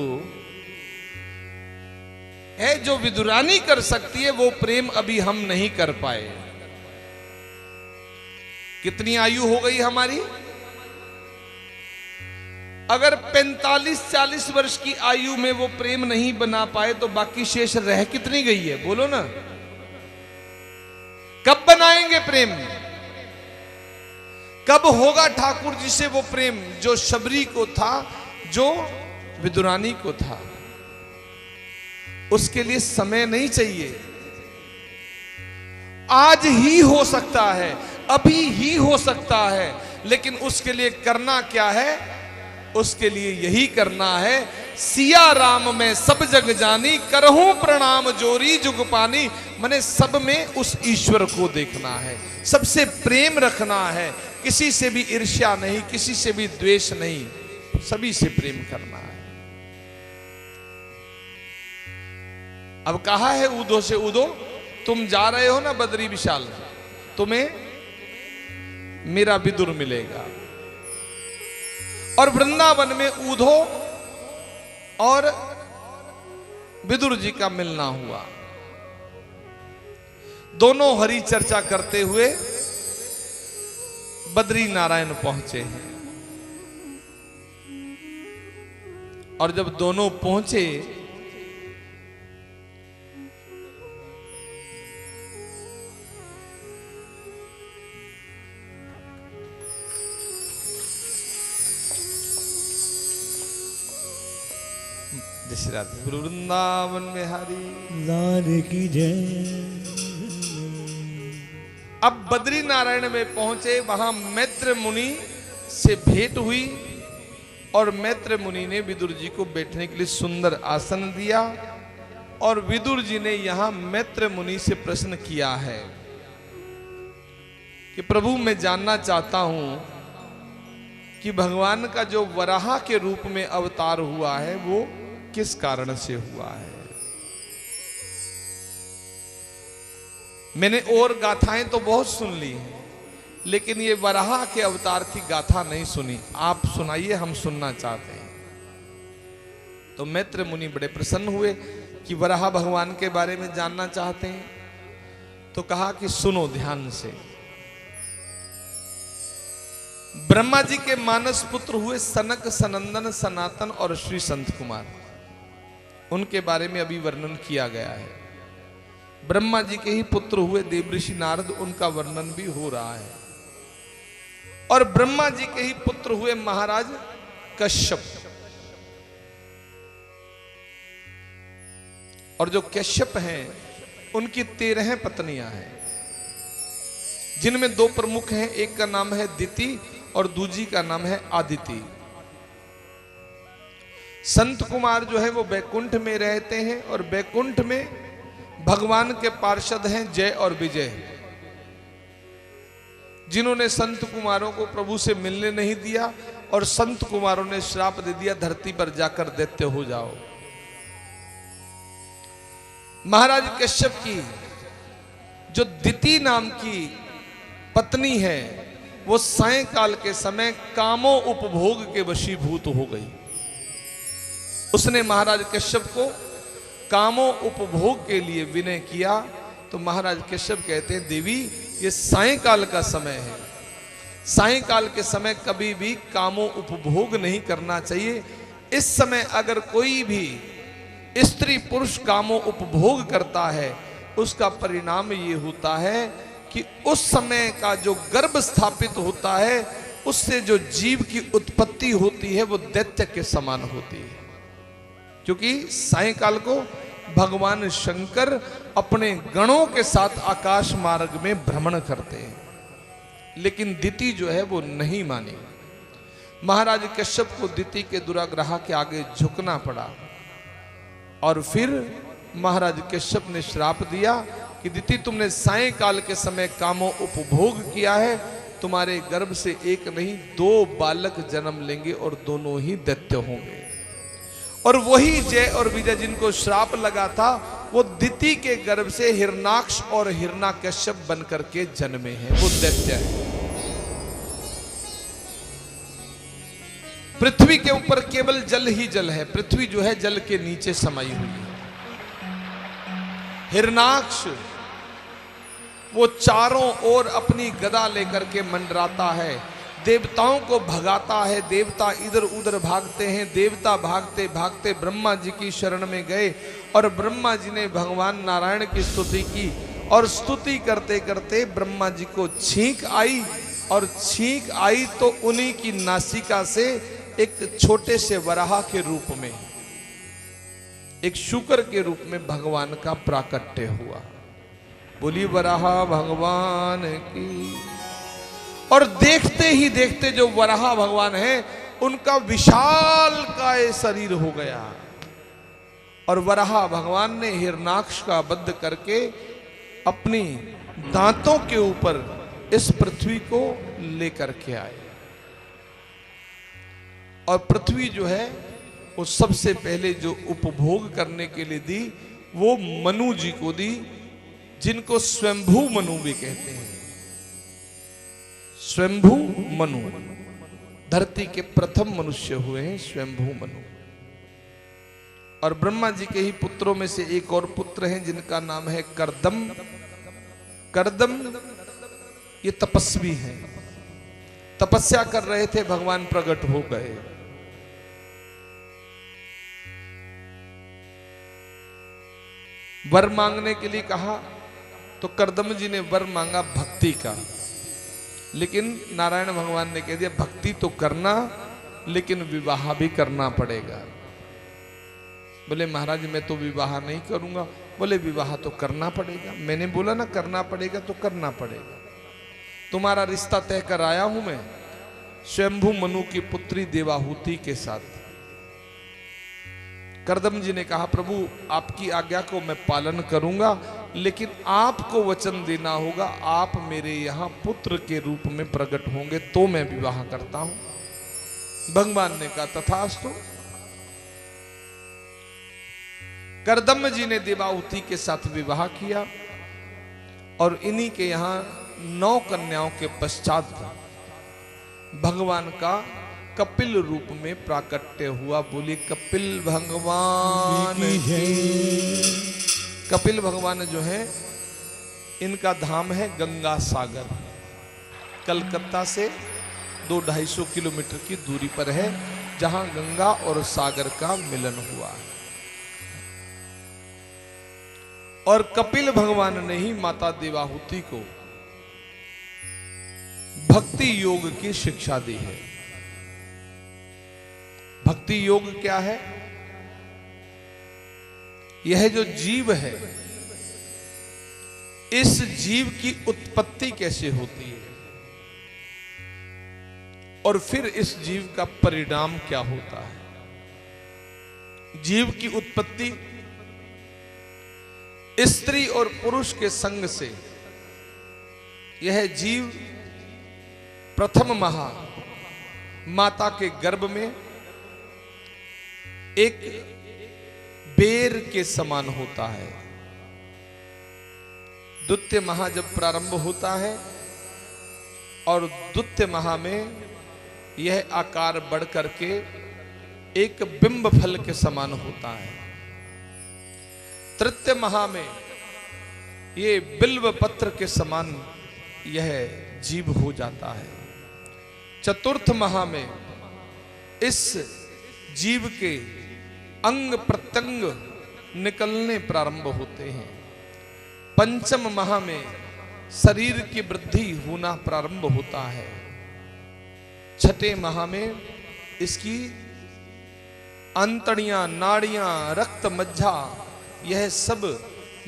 है जो विदुरानी कर सकती है वो प्रेम अभी हम नहीं कर पाए। कितनी आयु हो गई हमारी? अगर 45-40 वर्ष की आयु में वो प्रेम नहीं बना पाए तो बाकी शेष रह कितनी गई है? बोलो ना, कब बनाएंगे प्रेम? कब होगा ठाकुर जी से वो प्रेम जो शबरी को था, जो विदुरानी को था? उसके लिए समय नहीं चाहिए, आज ही हो सकता है, अभी ही हो सकता है। लेकिन उसके लिए करना क्या है? उसके लिए यही करना है, सिया राम में सब जग जानी, करहूं प्रणाम जोरी जुग पानी। मने सब में उस ईश्वर को देखना है, सबसे प्रेम रखना है, किसी से भी ईर्ष्या नहीं, किसी से भी द्वेष नहीं, सभी से प्रेम करना है। अब कहा है ऊधो से, ऊधो तुम जा रहे हो ना बद्री विशाल, तुम्हें मेरा विदुर मिलेगा। और वृंदावन में ऊधो और विदुर जी का मिलना हुआ। दोनों हरि चर्चा करते हुए बद्री नारायण पहुंचे हैं। और जब दोनों पहुंचे वृंदावन में हरि लाल की जय। अब बद्री नारायण में पहुंचे, वहां मैत्र मुनि से भेंट हुई और मैत्र मुनि ने विदुर जी को बैठने के लिए सुंदर आसन दिया। और विदुर जी ने यहां मैत्र मुनि से प्रश्न किया है कि प्रभु मैं जानना चाहता हूं कि भगवान का जो वराह के रूप में अवतार हुआ है वो किस कारण से हुआ है। मैंने और गाथाएं तो बहुत सुन ली हैं, लेकिन ये वराह के अवतार की गाथा नहीं सुनी। आप सुनाइए, हम सुनना चाहते हैं। तो मैत्र मुनि बड़े प्रसन्न हुए कि वराह भगवान के बारे में जानना चाहते हैं। तो कहा कि सुनो ध्यान से। ब्रह्मा जी के मानस पुत्र हुए सनक, सनंदन, सनातन और श्री संत कुमार, उनके बारे में अभी वर्णन किया गया है। ब्रह्मा जी के ही पुत्र हुए देवऋषि नारद, उनका वर्णन भी हो रहा है। और ब्रह्मा जी के ही पुत्र हुए महाराज कश्यप। और जो कश्यप हैं उनकी 13 पत्नियां हैं, जिनमें 2 प्रमुख हैं। एक का नाम है दिति और दूजी का नाम है आदिति। संत कुमार जो है वो बैकुंठ में रहते हैं और बैकुंठ में भगवान के पार्षद हैं जय और विजय, जिन्होंने संत कुमारों को प्रभु से मिलने नहीं दिया और संत कुमारों ने श्राप दे दिया, धरती पर जाकर दैत्य हो जाओ। महाराज कश्यप की जो दिति नाम की पत्नी है वो सायंकाल के समय कामो उपभोग के वशीभूत हो गई। उसने महाराज कश्यप को कामो उपभोग के लिए विनय किया। तो महाराज कश्यप कहते हैं देवी ये सायंकाल का समय है, सायंकाल के समय कभी भी कामो उपभोग नहीं करना चाहिए। इस समय अगर कोई भी स्त्री पुरुष कामो उपभोग करता है उसका परिणाम ये होता है कि उस समय का जो गर्भ स्थापित होता है उससे जो जीव की उत्पत्ति होती है वो दैत्य के समान होती है। क्योंकि सायंकाल को भगवान शंकर अपने गणों के साथ आकाश मार्ग में भ्रमण करते हैं, लेकिन दिति जो है वो नहीं मानी। महाराज कश्यप को दिति के दुराग्रह के आगे झुकना पड़ा और फिर महाराज कश्यप ने श्राप दिया कि दिति तुमने सायंकाल के समय कामों उपभोग किया है, तुम्हारे गर्भ से एक नहीं 2 बालक जन्म लेंगे और दोनों ही दैत्य होंगे। और वही जय और विजय जिनको श्राप लगा था वो दिति के गर्भ से हिरणाक्ष और हिरण्यकश्यप बनकर के जन्मे हैं, वो दैत्य है। पृथ्वी के ऊपर केवल जल ही जल है, पृथ्वी जो है जल के नीचे समाई हुई है। हिरणाक्ष वो चारों ओर अपनी गदा लेकर के मंडराता है, देवताओं को भगाता है। देवता इधर उधर भागते हैं। देवता भागते भागते ब्रह्मा जी की शरण में गए और ब्रह्मा जी ने भगवान नारायण की स्तुति की और स्तुति करते करते ब्रह्मा जी को छींक आई और छींक आई तो उन्हीं की नासिका से एक छोटे से वराह के रूप में, एक शूकर के रूप में भगवान का प्राकट्य हुआ। बोली वराह भगवान की। और देखते ही देखते जो वराह भगवान है उनका विशाल काय शरीर हो गया और वराह भगवान ने हिरणाक्ष का वध करके अपनी दांतों के ऊपर इस पृथ्वी को लेकर के आए। और पृथ्वी जो है वो सबसे पहले जो उपभोग करने के लिए दी वो मनु जी को दी, जिनको स्वयंभू मनु भी कहते हैं। स्वयंभू मनु धरती के प्रथम मनुष्य हुए हैं स्वयंभू मनु। और ब्रह्मा जी के ही पुत्रों में से एक और पुत्र हैं जिनका नाम है करदम। करदम ये तपस्वी हैं, तपस्या कर रहे थे, भगवान प्रकट हो गए। वर मांगने के लिए कहा तो करदम जी ने वर मांगा भक्ति का, लेकिन नारायण भगवान ने कह दिया भक्ति तो करना लेकिन विवाह भी करना पड़ेगा। बोले महाराज मैं तो विवाह नहीं करूंगा। बोले विवाह तो करना पड़ेगा। मैंने बोला ना करना पड़ेगा तो करना पड़ेगा। तुम्हारा रिश्ता तय कर आया हूं मैं स्वयंभू मनु की पुत्री देवाहूति के साथ। करदम जी ने कहा प्रभु आपकी आज्ञा को मैं पालन करूंगा, लेकिन आपको वचन देना होगा आप मेरे यहां पुत्र के रूप में प्रकट होंगे तो मैं विवाह करता हूं। भगवान ने कहा तथास्तु। करदम जी ने देवाहूति के साथ विवाह किया और इन्हीं के यहां 9 कन्याओं के पश्चात भगवान का कपिल रूप में प्राकट्य हुआ। बोली कपिल भगवान की। कपिल भगवान जो है इनका धाम है गंगा सागर। कलकत्ता से 200-250 किलोमीटर की दूरी पर है, जहां गंगा और सागर का मिलन हुआ है। और कपिल भगवान ने ही माता देवाहूति को भक्ति योग की शिक्षा दी है। भक्ति योग क्या है? यह जो जीव है इस जीव की उत्पत्ति कैसे होती है और फिर इस जीव का परिणाम क्या होता है। जीव की उत्पत्ति स्त्री और पुरुष के संग से यह जीव प्रथम माता के गर्भ में एक बेर के समान होता है। द्वितीय महा जब प्रारंभ होता है और द्वितीय महा में यह आकार बढ़ करके एक बिंब फल के समान होता है। तृतीय महा में ये बिल्व पत्र के समान यह जीव हो जाता है। चतुर्थ महा में इस जीव के अंग प्रत्यंग निकलने प्रारंभ होते हैं। पंचम महा में शरीर की वृद्धि होना प्रारंभ होता है। छठे महा में इसकी अंतड़ियां, नाड़ियां, रक्त, मज्जा यह सब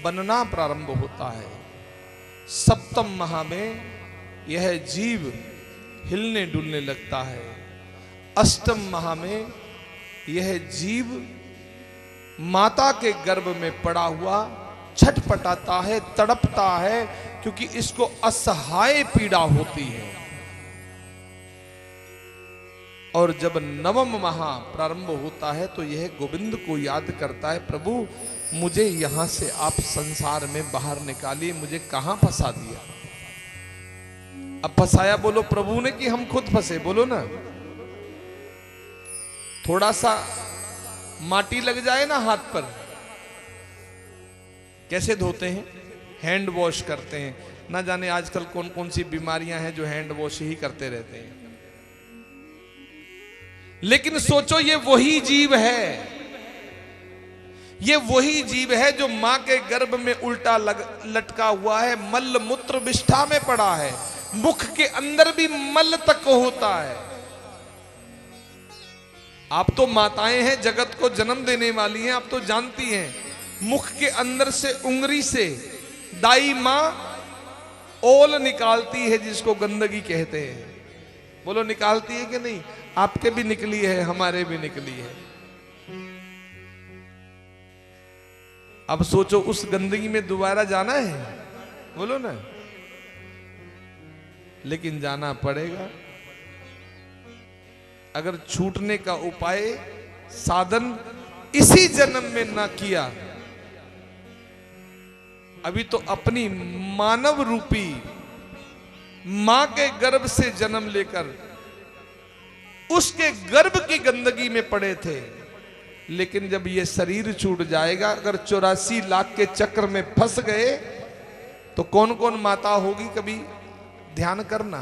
बनना प्रारंभ होता है। सप्तम महा में यह जीव हिलने डुलने लगता है। अष्टम महा में यह जीव माता के गर्भ में पड़ा हुआ छटपटाता है, तड़पता है, क्योंकि इसको असहाय पीड़ा होती है। और जब नवम महा प्रारंभ होता है तो यह गोविंद को याद करता है, प्रभु मुझे यहां से आप संसार में बाहर निकालिए, मुझे कहां फंसा दिया। अब फंसाया बोलो प्रभु ने कि हम खुद फंसे? बोलो ना। थोड़ा सा माटी लग जाए ना हाथ पर, कैसे धोते हैं? हैंड वॉश करते हैं। ना जाने आजकल कौन कौन सी बीमारियां हैं जो हैंड वॉश ही करते रहते हैं। लेकिन सोचो ये वही जीव है, ये वही जीव है जो मां के गर्भ में उल्टा लटका हुआ है, मल मूत्र विष्ठा में पड़ा है, मुख के अंदर भी मल तक होता है। आप तो माताएं हैं, जगत को जन्म देने वाली हैं, आप तो जानती हैं। मुख के अंदर से उंगली से दाई मां ओल निकालती है जिसको गंदगी कहते हैं। बोलो निकालती है कि नहीं? आपके भी निकली है, हमारे भी निकली है। अब सोचो उस गंदगी में दोबारा जाना है? बोलो ना। लेकिन जाना पड़ेगा। अगर छूटने का उपाय साधन इसी जन्म में ना किया, अभी तो अपनी मानव रूपी मां के गर्भ से जन्म लेकर उसके गर्भ की गंदगी में पड़े थे। लेकिन जब ये शरीर छूट जाएगा, अगर 84 लाख के चक्र में फंस गए तो कौन कौन माता होगी? कभी ध्यान करना।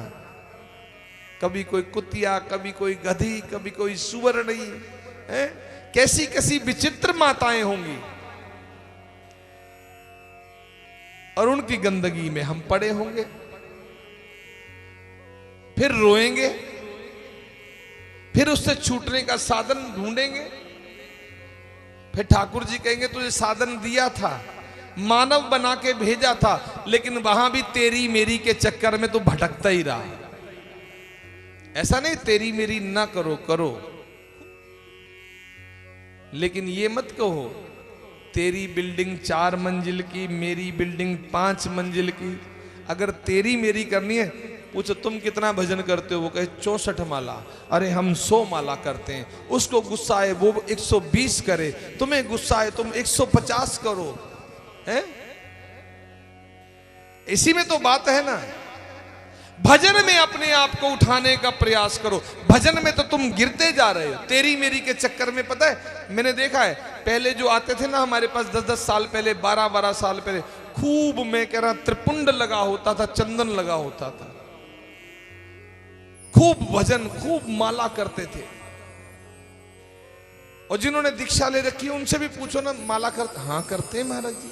कभी कोई कुतिया, कभी कोई गधी, कभी कोई सुवर्णी, कैसी कैसी विचित्र माताएं होंगी। और उनकी गंदगी में हम पड़े होंगे। फिर रोएंगे, फिर उससे छूटने का साधन ढूंढेंगे। फिर ठाकुर जी कहेंगे तुझे साधन दिया था, मानव बना के भेजा था, लेकिन वहां भी तेरी मेरी के चक्कर में तू भटकता ही रहा। ऐसा नहीं तेरी मेरी ना करो, करो, लेकिन ये मत कहो तेरी बिल्डिंग 4 मंजिल की, मेरी बिल्डिंग 5 मंजिल की। अगर तेरी मेरी करनी है, पूछो तुम कितना भजन करते हो? वो कहे 64 माला। अरे हम 100 माला करते हैं। उसको गुस्सा है वो 120 करे, तुम्हें गुस्सा है तुम 150 करो। हैं? इसी में तो बात है ना। भजन में अपने आप को उठाने का प्रयास करो। भजन में तो तुम गिरते जा रहे हो तेरी मेरी के चक्कर में। पता है मैंने देखा है, पहले जो आते थे ना हमारे पास 10-10 साल पहले, 12-12 साल पहले, खूब मैं कह रहा त्रिपुंड लगा होता था, चंदन लगा होता था, खूब भजन, खूब माला करते थे। और जिन्होंने दीक्षा ले रखी है उनसे भी पूछो ना, माला करते? हाँ करते हैं महाराज जी।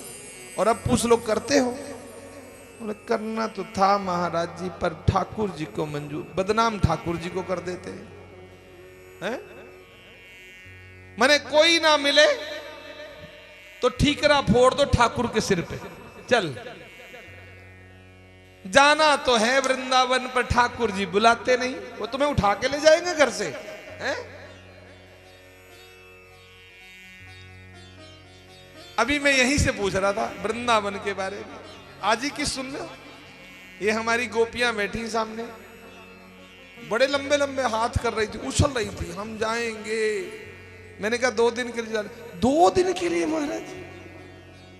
और अब पूछ लो करते हो? करना तो था महाराज जी, पर ठाकुर जी को मंजूर। बदनाम ठाकुर जी को कर देते हैं। मने कोई ना मिले तो ठीकरा फोड़ दो ठाकुर के सिर पे। चल जाना तो है वृंदावन, पर ठाकुर जी बुलाते नहीं। वो तुम्हें उठा के ले जाएंगे घर से, हैं? अभी मैं यहीं से पूछ रहा था वृंदावन के बारे में। आज ही की सुन लो, ये हमारी गोपियां बैठी सामने, बड़े लंबे लंबे हाथ कर रही थी, उछल रही थी, हम जाएंगे। मैंने कहा 2 दिन के लिए जा। 2 दिन के लिए महाराज?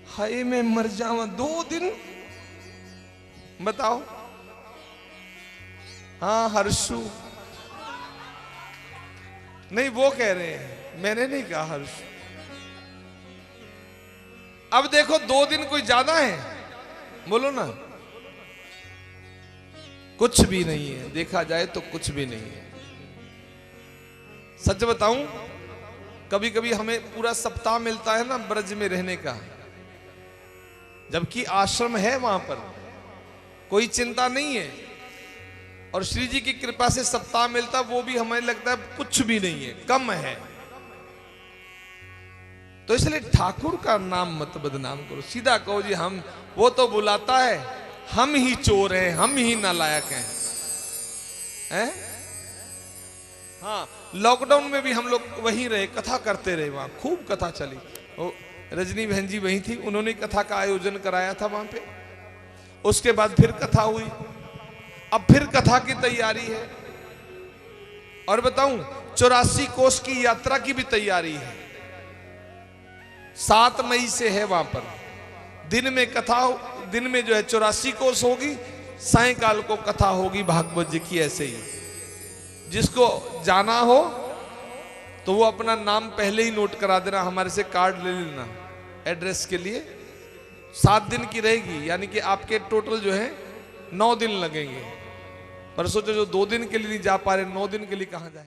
हाय मैं मर जाऊं। 2 दिन बताओ। हाँ हर्षु नहीं, वो कह रहे हैं, मैंने नहीं कहा हर्षु। अब देखो 2 दिन कोई ज्यादा है? बोलो ना। कुछ भी नहीं है, देखा जाए तो कुछ भी नहीं है। सच बताऊं, कभी कभी हमें पूरा सप्ताह मिलता है ना ब्रज में रहने का, जबकि आश्रम है वहां पर, कोई चिंता नहीं है, और श्री जी की कृपा से सप्ताह मिलता, वो भी हमें लगता है कुछ भी नहीं है, कम है। तो इसलिए ठाकुर का नाम मत बदनाम करो। सीधा कहो जी हम, वो तो बुलाता है, हम ही चोर हैं, हम ही नालायक हैं। हाँ लॉकडाउन में भी हम लोग वहीं रहे, कथा करते रहे, वहां खूब कथा चली। वो रजनी बहन जी वहीं थी, उन्होंने कथा का आयोजन कराया था वहां पे। उसके बाद फिर कथा हुई, अब फिर कथा की तैयारी है। और बताऊं 84 कोस की यात्रा की भी तैयारी है। 7 मई से है वहां पर। दिन में कथा, दिन में जो है 84 कोस होगी, सायंकाल को कथा होगी भागवत जी की। ऐसे ही जिसको जाना हो तो वो अपना नाम पहले ही नोट करा देना, हमारे से कार्ड ले लेना एड्रेस के लिए। 7 दिन की रहेगी, यानी कि आपके टोटल जो है 9 दिन लगेंगे। पर सोचो जो 2 दिन के लिए नहीं जा पा रहे, 9 दिन के लिए कहां जाए।